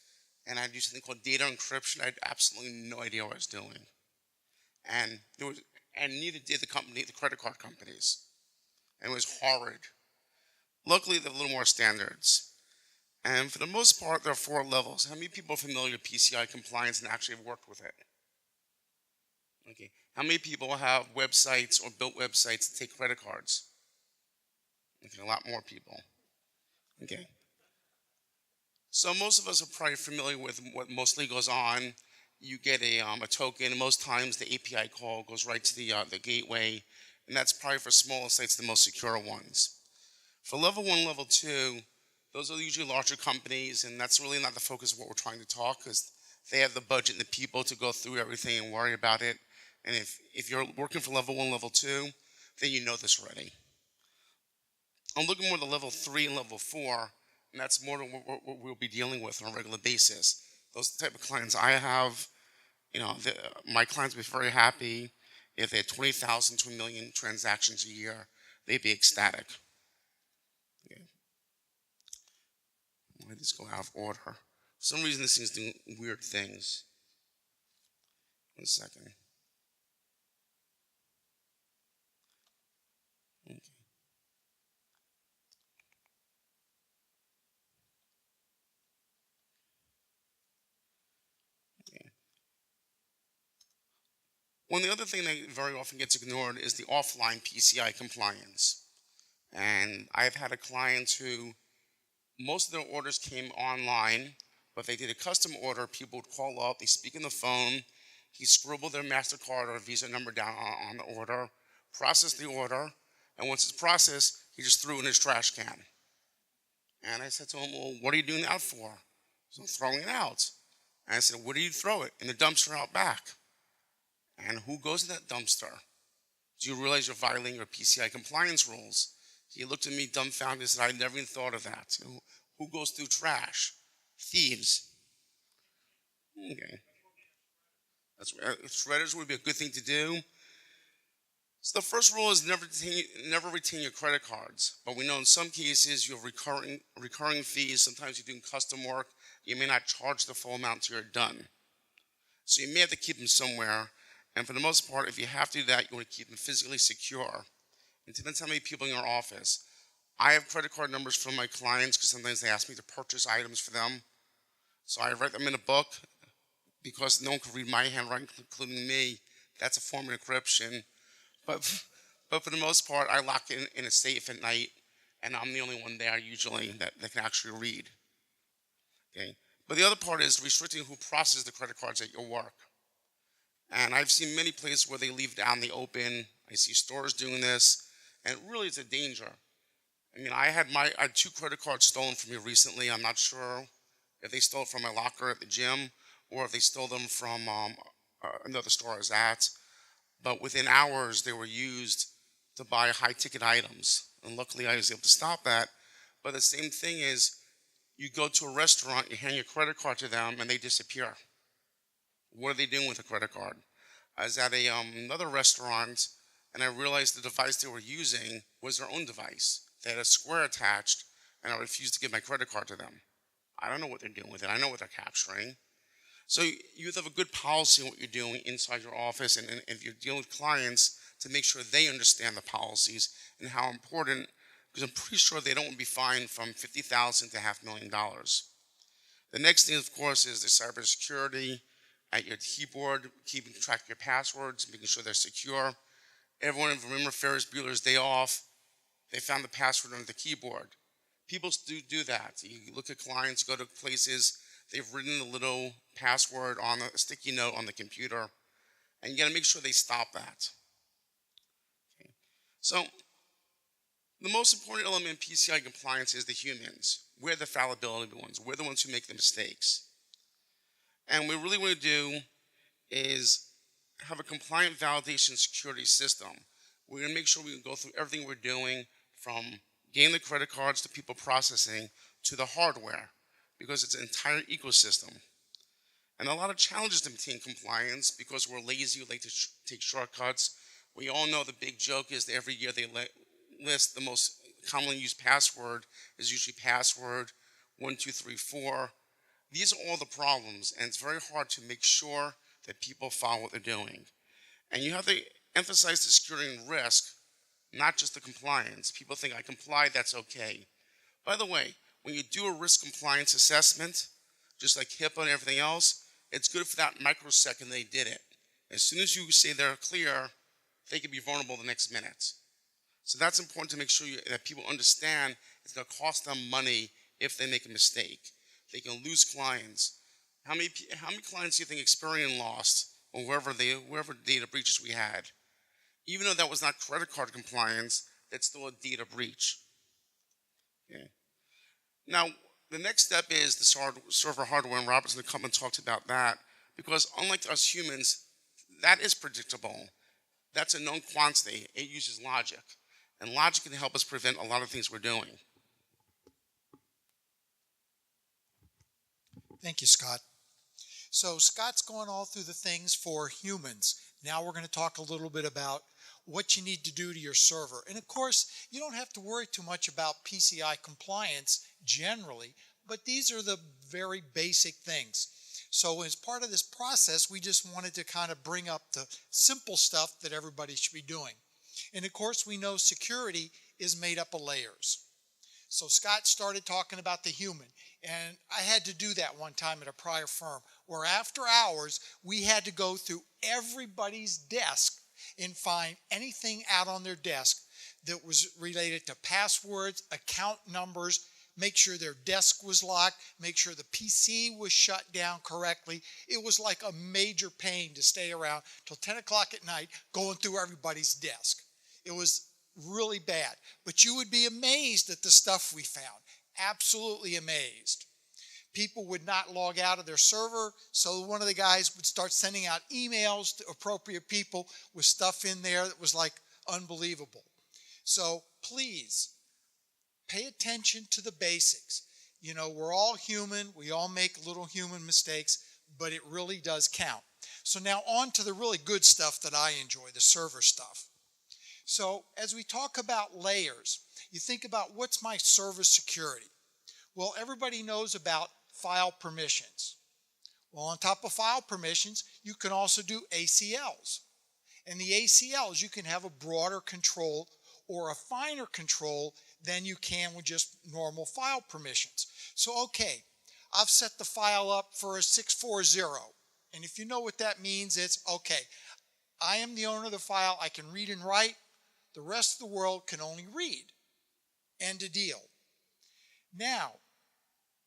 and I used something called data encryption. I had absolutely no idea what I was doing. And neither did the credit card companies. And it was horrid. Luckily, they have a little more standards. And for the most part, there are 4 levels. How many people are familiar with PCI compliance and actually have worked with it? Okay. How many people have websites or built websites to take credit cards? Okay, a lot more people. Okay. So most of us are probably familiar with what mostly goes on. You get a token, and most times the API call goes right to the gateway, and that's probably for smaller sites the most secure ones. For level 1, level 2, those are usually larger companies, and that's really not the focus of what we're trying to talk, because they have the budget and the people to go through everything and worry about it. And if you're working for level 1, level 2, then you know this already. I'm looking more at level 3 and level 4, and that's more than what we'll be dealing with on a regular basis. Those are the type of clients I have. My clients would be very happy if they had 20,000 to 1 million transactions a year. They'd be ecstatic. Okay. Let me just go out of order. For some reason, this thing's doing weird things. 1 second. Okay. One of the other thing that very often gets ignored is the offline PCI compliance. And I've had a client who most of their orders came online, but they did a custom order. People would call up, they speak on the phone, he scribbled their MasterCard or Visa number down on the order, processed the order, and once it's processed, he just threw it in his trash can. And I said to him, well, what are you doing that for? So I'm throwing it out. And I said, where do you throw it? In the dumpster out back. And who goes in that dumpster? Do you realize you're violating your PCI compliance rules? He looked at me dumbfounded and said, I never even thought of that. Who goes through trash? Thieves. Okay. Shredders would be a good thing to do. So the first rule is never retain your credit cards. But we know in some cases you have recurring fees. Sometimes you're doing custom work. You may not charge the full amount till you're done. So you may have to keep them somewhere. And for the most part, if you have to do that, you want to keep them physically secure. It depends how many people in your office. I have credit card numbers from my clients because sometimes they ask me to purchase items for them. So I write them in a book because no one can read my handwriting, including me. That's a form of encryption. But for the most part, I lock it in a safe at night, and I'm the only one there usually that can actually read. Okay. But the other part is restricting who processes the credit cards at your work. And I've seen many places where they leave it out in the open. I see stores doing this, and really it's a danger. I mean, I had 2 credit cards stolen from me recently. I'm not sure if they stole it from my locker at the gym or if they stole them from another store I was at. But within hours, they were used to buy high-ticket items. And luckily, I was able to stop that. But the same thing is, you go to a restaurant, you hand your credit card to them, and they disappear. What are they doing with the credit card? I was at another restaurant, and I realized the device they were using was their own device. They had a square attached, and I refused to give my credit card to them. I don't know what they're doing with it. I know what they're capturing. So you have a good policy on what you're doing inside your office, and if you're dealing with clients, to make sure they understand the policies and how important, because I'm pretty sure they don't want to be fined from $50,000 to $500,000. The next thing, of course, is the cybersecurity. at your keyboard, keeping track of your passwords, making sure they're secure. Everyone remember Ferris Bueller's Day Off? They found the password on the keyboard. People do that. You look at clients, go to places, they've written a little password on a sticky note on the computer, and you got to make sure they stop that. Okay. So the most important element in PCI compliance is the humans. We're the fallibility ones. We're the ones who make the mistakes. And what we really want to do is have a compliant validation security system. We're going to make sure we can go through everything we're doing, from getting the credit cards to people processing to the hardware, because it's an entire ecosystem. And a lot of challenges to maintain compliance because we're lazy, we like to take shortcuts. We all know the big joke is that every year they list the most commonly used password is usually password 1234. These are all the problems, and it's very hard to make sure that people follow what they're doing. And you have to emphasize the security and risk, not just the compliance. People think, I comply, that's okay. By the way, when you do a risk compliance assessment, just like HIPAA and everything else, it's good for that microsecond they did it. As soon as you say they're clear, they can be vulnerable the next minute. So that's important to make sure that people understand it's going to cost them money if they make a mistake. They can lose clients. How many clients do you think Experian lost, or wherever data breaches we had? Even though that was not credit card compliance, that's still a data breach. Okay. Now, the next step is the server hardware, and Robert's going to come and talk about that, because unlike us humans, that is predictable. That's a known quantity. It uses logic, and logic can help us prevent a lot of things we're doing. Thank you, Scott. So Scott's gone all through the things for humans. Now we're going to talk a little bit about what you need to do to your server. And of course, you don't have to worry too much about PCI compliance generally, but these are the very basic things. So as part of this process, we just wanted to kind of bring up the simple stuff that everybody should be doing. And of course, we know security is made up of layers. So Scott started talking about the human, and I had to do that one time at a prior firm where after hours we had to go through everybody's desk and find anything out on their desk that was related to passwords, account numbers, make sure their desk was locked, make sure the PC was shut down correctly. It was like a major pain to stay around till 10 o'clock at night going through everybody's desk. It was really bad, but you would be amazed at the stuff we found. Absolutely amazed. People would not log out of their server, so one of the guys would start sending out emails to appropriate people with stuff in there that was like unbelievable. So please pay attention to the basics. You know, we're all human, we all make little human mistakes, but it really does count. So now on to the really good stuff that I enjoy, the server stuff. So as we talk about layers, you think about what's my server security? Well, everybody knows about file permissions. Well, on top of file permissions, you can also do ACLs. And the ACLs, you can have a broader control or a finer control than you can with just normal file permissions. So, okay, I've set the file up for a 640. And if you know what that means, it's, okay, I am the owner of the file, I can read and write. The rest of the world can only read. End of deal. Now,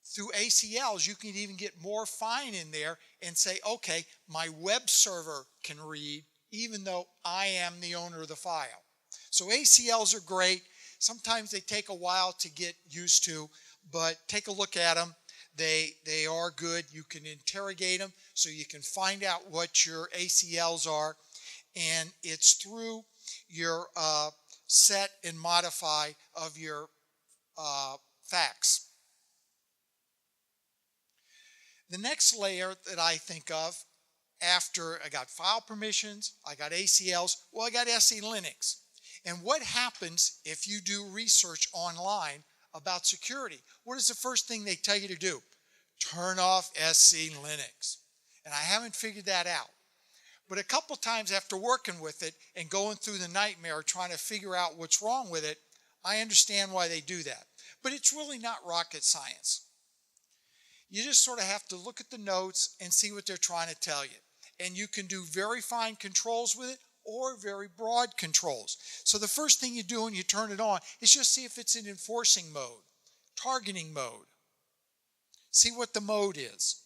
through ACLs, you can even get more fine in there and say, okay, my web server can read even though I am the owner of the file. So ACLs are great. Sometimes they take a while to get used to, but take a look at them. They are good. You can interrogate them so you can find out what your ACLs are, and it's through your set and modify of your facts. The next layer that I think of after I got file permissions, I got ACLs, well, I got SE Linux. And what happens if you do research online about security? What is the first thing they tell you to do? Turn off SE Linux. And I haven't figured that out. But a couple times after working with it and going through the nightmare trying to figure out what's wrong with it, I understand why they do that. But it's really not rocket science. You just sort of have to look at the notes and see what they're trying to tell you. And you can do very fine controls with it or very broad controls. So the first thing you do when you turn it on is just see if it's in enforcing mode, targeting mode. See what the mode is.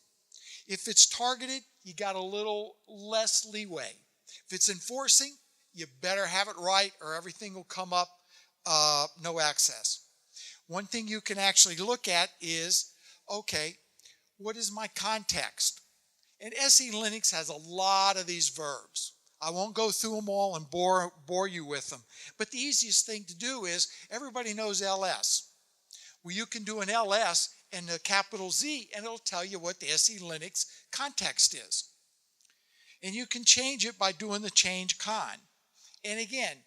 If it's targeted, you got a little less leeway. If it's enforcing, you better have it right or everything will come up no access. One thing you can actually look at is, okay, what is my context? And SE Linux has a lot of these verbs. I won't go through them all and bore you with them. But the easiest thing to do is, everybody knows ls. Well, you can do an ls and a capital Z, and it'll tell you what the SE Linux context is. And you can change it by doing the change con. And again,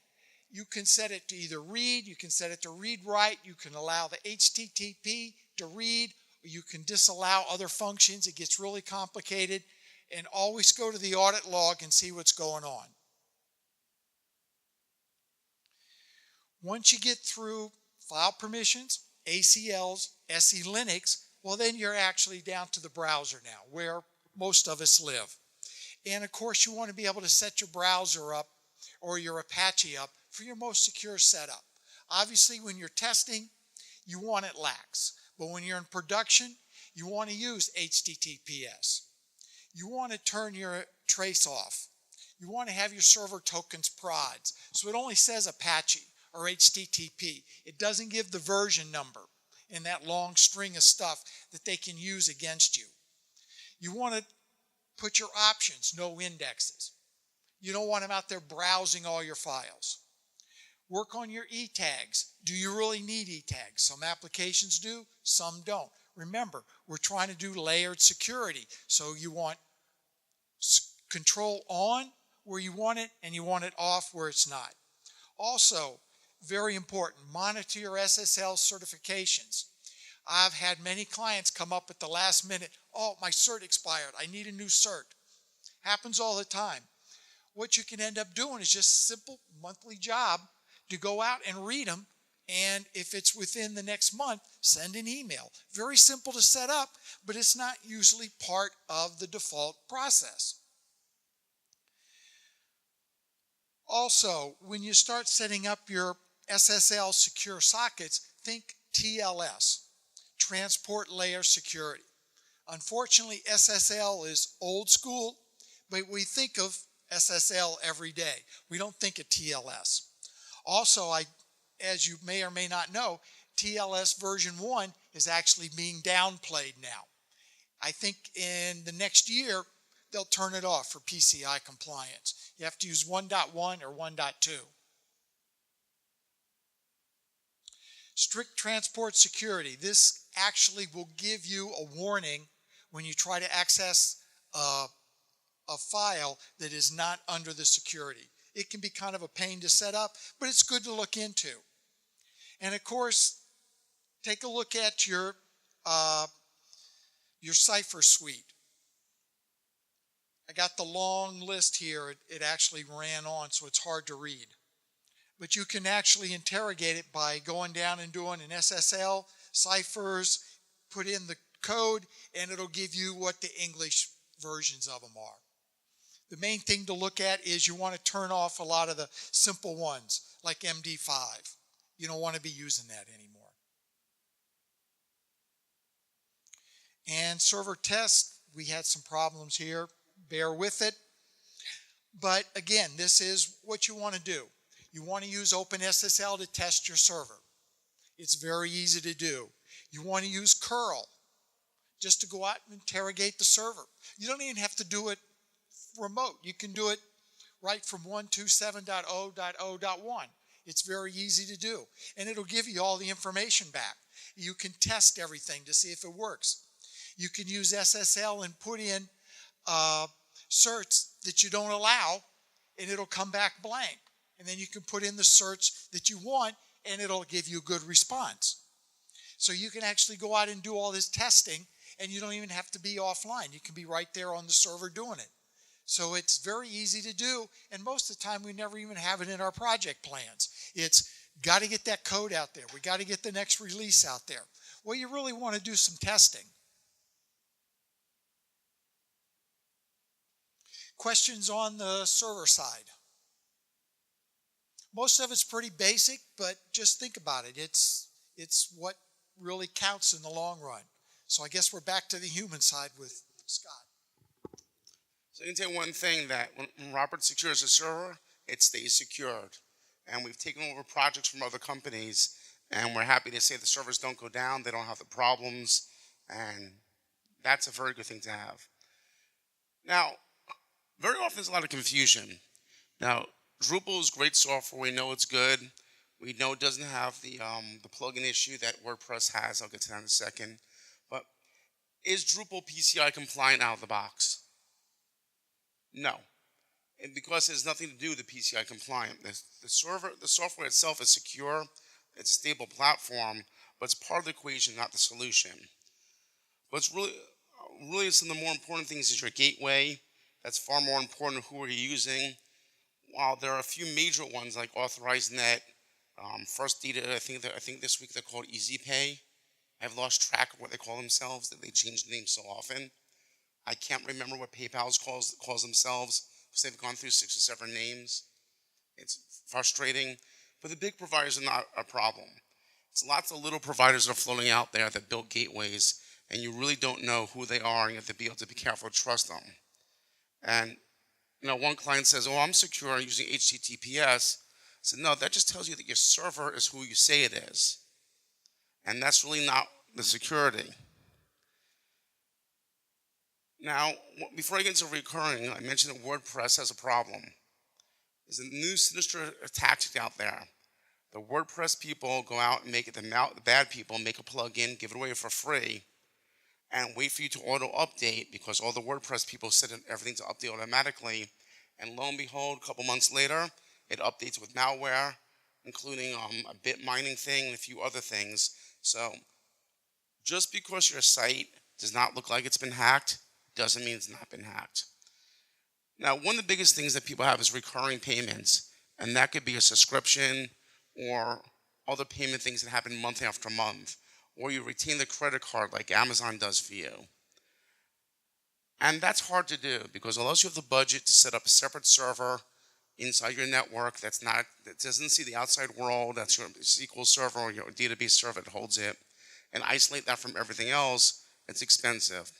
you can set it to either read, you can set it to read-write, you can allow the HTTP to read, or you can disallow other functions. It gets really complicated. And always go to the audit log and see what's going on. Once you get through file permissions, ACLs, SE Linux, well, then you're actually down to the browser now, where most of us live. And of course, you want to be able to set your browser up or your Apache up for your most secure setup. Obviously, when you're testing, you want it lax. But when you're in production, you want to use HTTPS. You want to turn your trace off. You want to have your server tokens prods. So it only says Apache or HTTP. It doesn't give the version number in that long string of stuff that they can use against you. You want to put your options, no indexes. You don't want them out there browsing all your files. Work on your e-tags. Do you really need e-tags? Some applications do, some don't. Remember, we're trying to do layered security. So you want control on where you want it, and you want it off where it's not. Also, very important, monitor your SSL certifications. I've had many clients come up at the last minute, oh, my cert expired, I need a new cert. Happens all the time. What you can end up doing is just a simple monthly job to go out and read them, and if it's within the next month, send an email. Very simple to set up, but it's not usually part of the default process. Also, when you start setting up your SSL secure sockets, think TLS, Transport Layer Security. Unfortunately, SSL is old school, but we think of SSL every day. We don't think of TLS. Also, as you may or may not know, TLS version 1 is actually being downplayed now. I think in the next year, they'll turn it off for PCI compliance. You have to use 1.1 or 1.2. Strict transport security. This actually will give you a warning when you try to access a file that is not under the security. It can be kind of a pain to set up, but it's good to look into. And of course, take a look at your Cipher suite. I got the long list here. It actually ran on, so it's hard to read. But you can actually interrogate it by going down and doing an SSL, ciphers, put in the code, and it'll give you what the English versions of them are. The main thing to look at is you want to turn off a lot of the simple ones, like MD5. You don't want to be using that anymore. And server test, we had some problems here. Bear with it. But again, this is what you want to do. You want to use OpenSSL to test your server. It's very easy to do. You want to use curl just to go out and interrogate the server. You don't even have to do it remote. You can do it right from 127.0.0.1. It's very easy to do. And it'll give you all the information back. You can test everything to see if it works. You can use SSL and put in certs that you don't allow, and it'll come back blank. And then you can put in the certs that you want, and it'll give you a good response. So you can actually go out and do all this testing, and you don't even have to be offline. You can be right there on the server doing it. So it's very easy to do, and most of the time we never even have it in our project plans. It's got to get that code out there. We got to get the next release out there. Well, you really want to do some testing. questions on the server side? Most of it's pretty basic, but just think about it. It's what really counts in the long run. So I guess we're back to the human side with Scott. So I can tell you one thing, that when Robert secures a server, it stays secured. And we've taken over projects from other companies, and we're happy to say the servers don't go down, they don't have the problems, and that's a very good thing to have. Now, very often there's a lot of confusion. Now, Drupal is great software. We know it's good. We know it doesn't have the plugin issue that WordPress has. I'll get to that in a second. But is Drupal PCI compliant out of the box? No. And because it has nothing to do with the PCI compliant. The software itself is secure. It's a stable platform, but it's part of the equation, not the solution. But it's really some of the more important things is your gateway. That's far more important. Who are you using? While there are a few major ones like AuthorizeNet, First Data, I think this week they're called EasyPay. I've lost track of what they call themselves, that they change the name so often. I can't remember what PayPal's calls themselves because they've gone through 6 or 7 names. It's frustrating, but the big providers are not a problem. It's lots of little providers that are floating out there that build gateways, and you really don't know who they are, and you have to be able to be careful to trust them. And one client says, "Oh, I'm secure using HTTPS." I said, "No, that just tells you that your server is who you say it is, and that's really not the security." Now, before I get into recurring, I mentioned that WordPress has a problem. There's a new sinister tactic out there. The WordPress people go out and the bad people make a plugin, give it away for free, and wait for you to auto-update because all the WordPress people set everything to update automatically. And lo and behold, a couple months later, it updates with malware, including a bit mining thing and a few other things. So just because your site does not look like it's been hacked, doesn't mean it's not been hacked. Now, one of the biggest things that people have is recurring payments, and that could be a subscription or other payment things that happen month after month, or you retain the credit card like Amazon does for you. And that's hard to do because unless you have the budget to set up a separate server inside your network that doesn't see the outside world, that's your SQL server or your database server that holds it, and isolate that from everything else, it's expensive.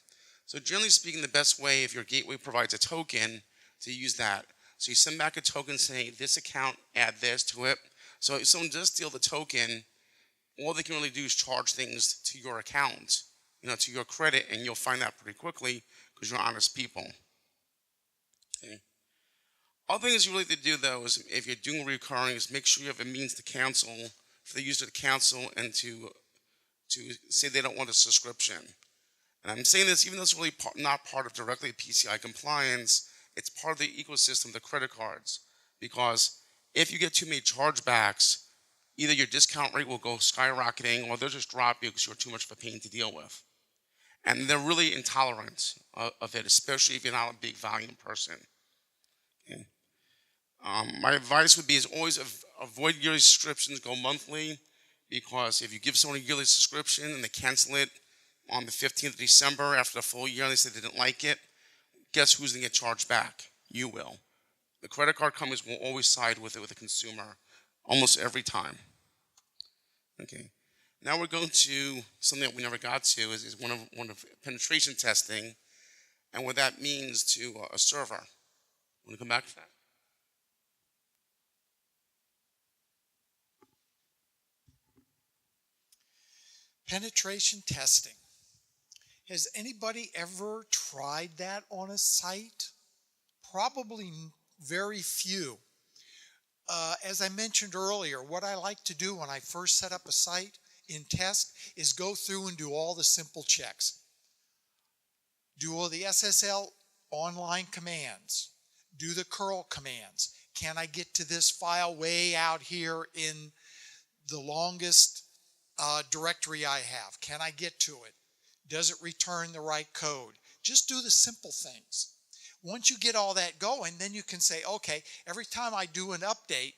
So generally speaking, the best way, if your gateway provides a token, to use that. So you send back a token saying, this account, add this to it. So if someone does steal the token, all they can really do is charge things to your account, to your credit, and you'll find that pretty quickly because you're honest people. Okay. Other things you really have to do, though, is if you're doing recurring, is make sure you have a means to cancel, for the user to cancel and to say they don't want a subscription. And I'm saying this even though it's really not part of directly PCI compliance, it's part of the ecosystem, the credit cards. Because if you get too many chargebacks, either your discount rate will go skyrocketing or they'll just drop you because you're too much of a pain to deal with. And they're really intolerant of it, especially if you're not a big volume person. Okay. My advice would be is always avoid yearly subscriptions, go monthly, because if you give someone a yearly subscription and they cancel it on the 15th of December after the full year and they say they didn't like it, guess who's going to get charged back? You will. The credit card companies will always side with it with the consumer, almost every time. Okay. Now we're going to something that we never got to, is one of penetration testing, and what that means to a server. Want to come back to that? Penetration testing. Has anybody ever tried that on a site? Probably very few. As I mentioned earlier, what I like to do when I first set up a site in test is go through and do all the simple checks. Do all the SSL online commands. Do the curl commands. Can I get to this file way out here in the longest directory I have? Can I get to it? Does it return the right code? Just do the simple things. Once you get all that going, then you can say, okay, every time I do an update,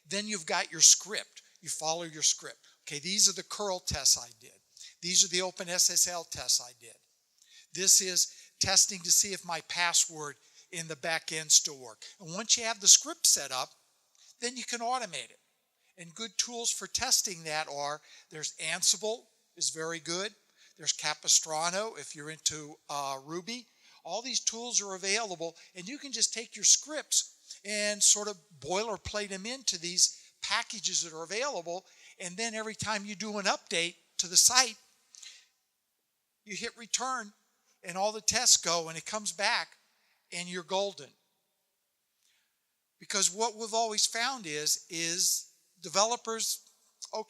then you've got your script. You follow your script. Okay, these are the curl tests I did. These are the OpenSSL tests I did. This is testing to see if my password in the back end still work. And once you have the script set up, then you can automate it. And good tools for testing that are, there's Ansible is very good. There's Capistrano if you're into Ruby. All these tools are available, and you can just take your scripts and sort of boilerplate them into these packages that are available, and then every time you do an update to the site, you hit return, and all the tests go, and it comes back, and you're golden. Because what we've always found is developers are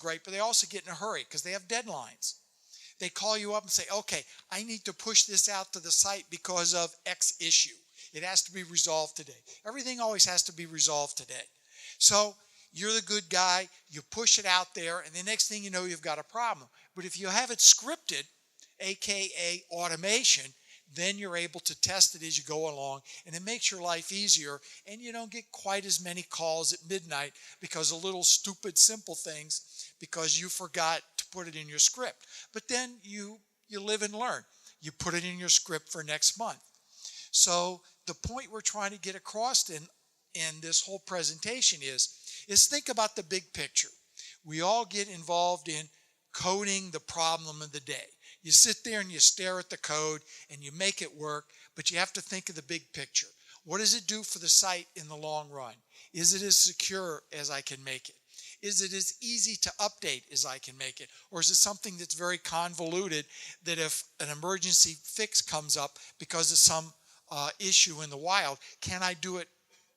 great, but they also get in a hurry because they have deadlines. They call you up and say, okay, I need to push this out to the site because of X issue. It has to be resolved today. Everything always has to be resolved today. So you're the good guy, you push it out there, and the next thing you know, you've got a problem. But if you have it scripted, AKA automation, then you're able to test it as you go along, and it makes your life easier, and you don't get quite as many calls at midnight because of little stupid simple things because you forgot to put it in your script. But then you live and learn. You put it in your script for next month. So the point we're trying to get across in this whole presentation is think about the big picture. We all get involved in coding the problem of the day. You sit there and you stare at the code and you make it work, but you have to think of the big picture. What does it do for the site in the long run? Is it as secure as I can make it? Is it as easy to update as I can make it? Or is it something that's very convoluted that if an emergency fix comes up because of some issue in the wild, can I do it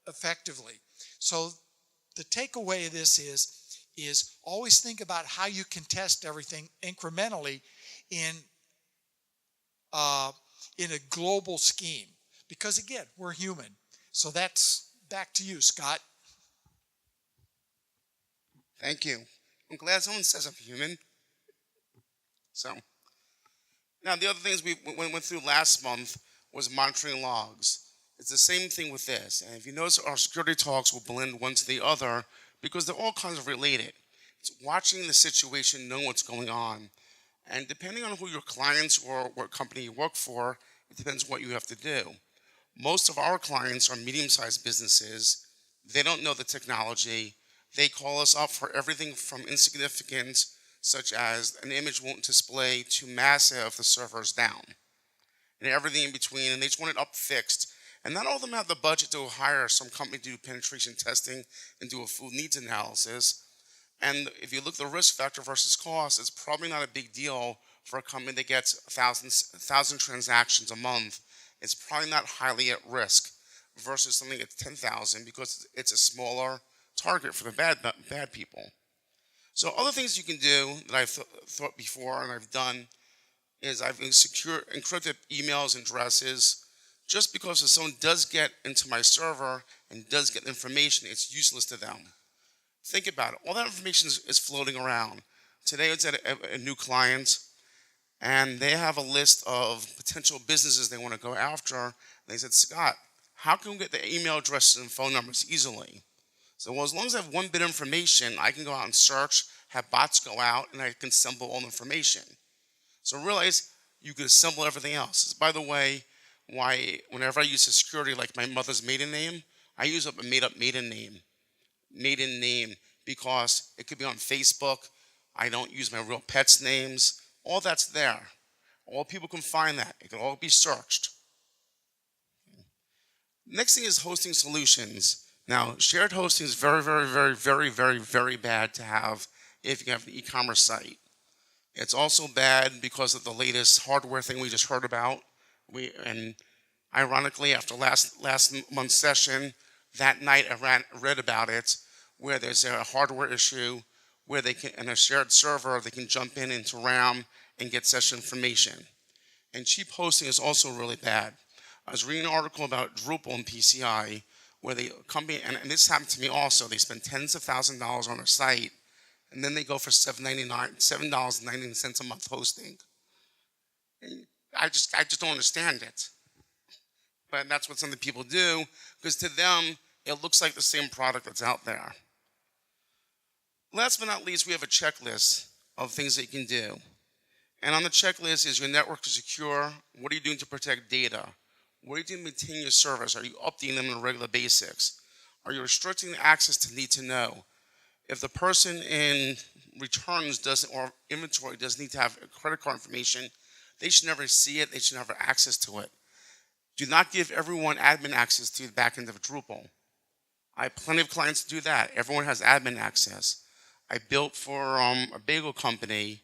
effectively? So the takeaway of this is always think about how you can test everything incrementally in a global scheme. Because again, we're human. So that's back to you, Scott. Thank you. I'm glad someone says I'm human. So, now the other things we went through last month was monitoring logs. It's the same thing with this. And if you notice, our security talks will blend one to the other because they're all kinds of related. It's watching the situation, knowing what's going on. And depending on who your clients or what company you work for, it depends what you have to do. Most of our clients are medium-sized businesses. They don't know the technology. They call us up for everything from insignificant, such as an image won't display, to massive, the server's down. And everything in between, and they just want it up fixed. And not all of them have the budget to hire some company to do penetration testing and do a full needs analysis. And if you look at the risk factor versus cost, it's probably not a big deal for a company that gets 1,000 transactions a month. It's probably not highly at risk versus something at 10,000 because it's a smaller target for the bad people. So other things you can do that I've thought before and I've done is I've encrypted emails and addresses. Just because if someone does get into my server and does get information, it's useless to them. Think about it. All that information is floating around. Today it's at a new client, and they have a list of potential businesses they want to go after. And they said, Scott, how can we get the email addresses and phone numbers easily? So, well, as long as I have one bit of information, I can go out and search, have bots go out, and I can assemble all the information. So realize you could assemble everything else. By the way, why whenever I use a security like my mother's maiden name, I use up a made-up maiden name, because it could be on Facebook. I don't use my real pets' names. All that's there. All people can find that. It can all be searched. Next thing is hosting solutions. Now, shared hosting is very, very, very, very, very, very bad to have if you have an e-commerce site. It's also bad because of the latest hardware thing we just heard about. And ironically, after last month's session, that night I read about it, where there's a hardware issue where they can, in a shared server, they can jump into RAM and get session information. And cheap hosting is also really bad. I was reading an article about Drupal and PCI, where the company, and this happened to me also, they spend tens of thousands of dollars on a site, and then they go for $7.99 a month hosting. And I just don't understand it. But that's what some of the people do, because to them, it looks like the same product that's out there. Last but not least, we have a checklist of things that you can do. And on the checklist is your network is secure. What are you doing to protect data? What are you doing to maintain your servers? Are you updating them on a regular basis? Are you restricting the access to need to know? If the person in returns doesn't, or inventory doesn't need to have credit card information, they should never see it. They should never have access to it. Do not give everyone admin access to the back end of Drupal. I have plenty of clients to do that. Everyone has admin access. I built for a bagel company.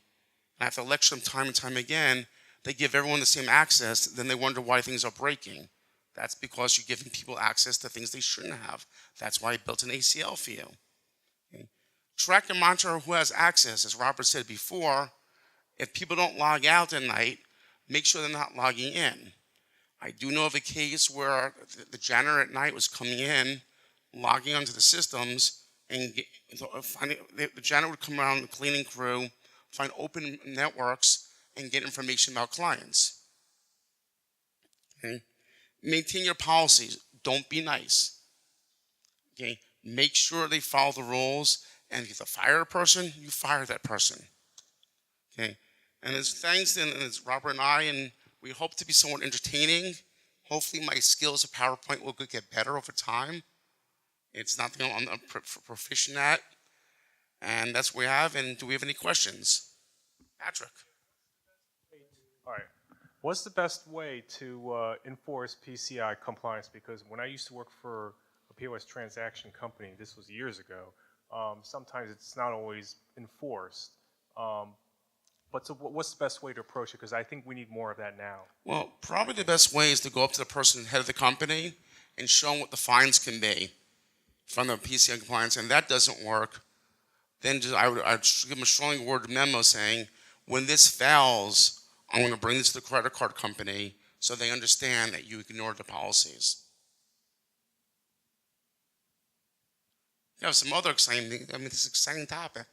I have to lecture them time and time again. They give everyone the same access, then they wonder why things are breaking. That's because you're giving people access to things they shouldn't have. That's why I built an ACL for you. Okay. Track and monitor who has access. As Robert said before, if people don't log out at night, make sure they're not logging in. I do know of a case where the janitor at night was coming in, logging onto the systems, and the janitor would come around, the cleaning crew, find open networks, and get information about clients. Okay? Maintain your policies. Don't be nice. Okay? Make sure they follow the rules, and if you have to fire a person, you fire that person. Okay? And it's thanks, and it's Robert and I, and we hope to be somewhat entertaining. Hopefully my skills of PowerPoint will get better over time. It's not the only I'm proficient at. And that's what we have. And do we have any questions? Patrick. All right. What's the best way to enforce PCI compliance? Because when I used to work for a POS transaction company, this was years ago, sometimes it's not always enforced. But so what's the best way to approach it? Because I think we need more of that now. Well, Probably the best way is to go up to the person, head of the company, and show them what the fines can be from the PCI compliance. And that doesn't work. Then I'd give them a strong word memo saying, when this fails, I'm going to bring this to the credit card company so they understand that you ignored the policies. You have some other exciting things. I mean, it's an exciting topic.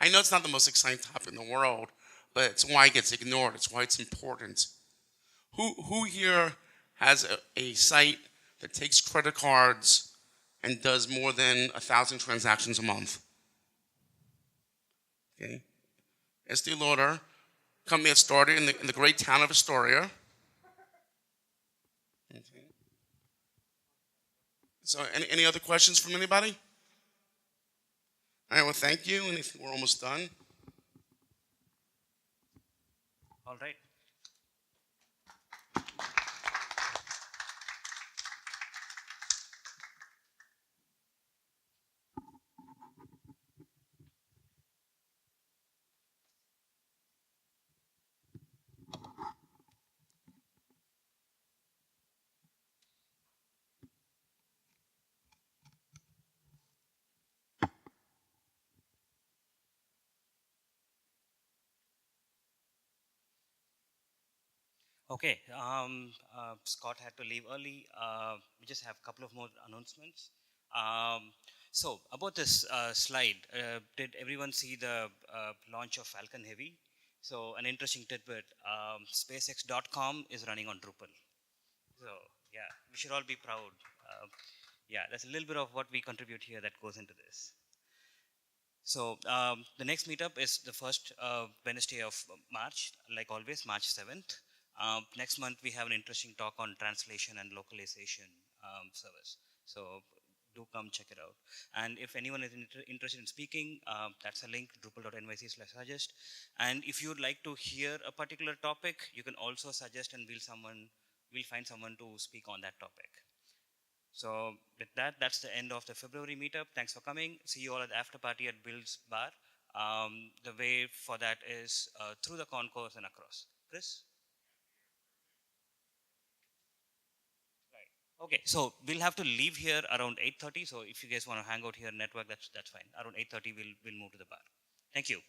I know it's not the most exciting topic in the world, but it's why it gets ignored. It's why it's important. Who here has a site that takes credit cards and does more than 1,000 transactions a month? Okay. Estee Lauder, company that started in the great town of Astoria. Okay. So any other questions from anybody? All right, well, thank you, and we're almost done. All right. Okay, Scott had to leave early. We just have a couple of more announcements. So about this slide, did everyone see the launch of Falcon Heavy? So an interesting tidbit, SpaceX.com is running on Drupal. So yeah, we should all be proud. Yeah, that's a little bit of what we contribute here that goes into this. So the next meetup is the first Wednesday of March, like always, March 7th. Next month, we have an interesting talk on translation and localization service. So do come check it out. And if anyone is interested in speaking, that's a link, drupal.nyc/suggest. And if you'd like to hear a particular topic, you can also suggest and we'll find someone to speak on that topic. So with that, that's the end of the February meetup. Thanks for coming. See you all at the after party at Bill's Bar. The way for that is through the concourse and across. Chris? Okay, so we'll have to leave here around 8:30. So if you guys want to hang out here, network, that's fine. Around 8:30, we'll move to the bar. Thank you.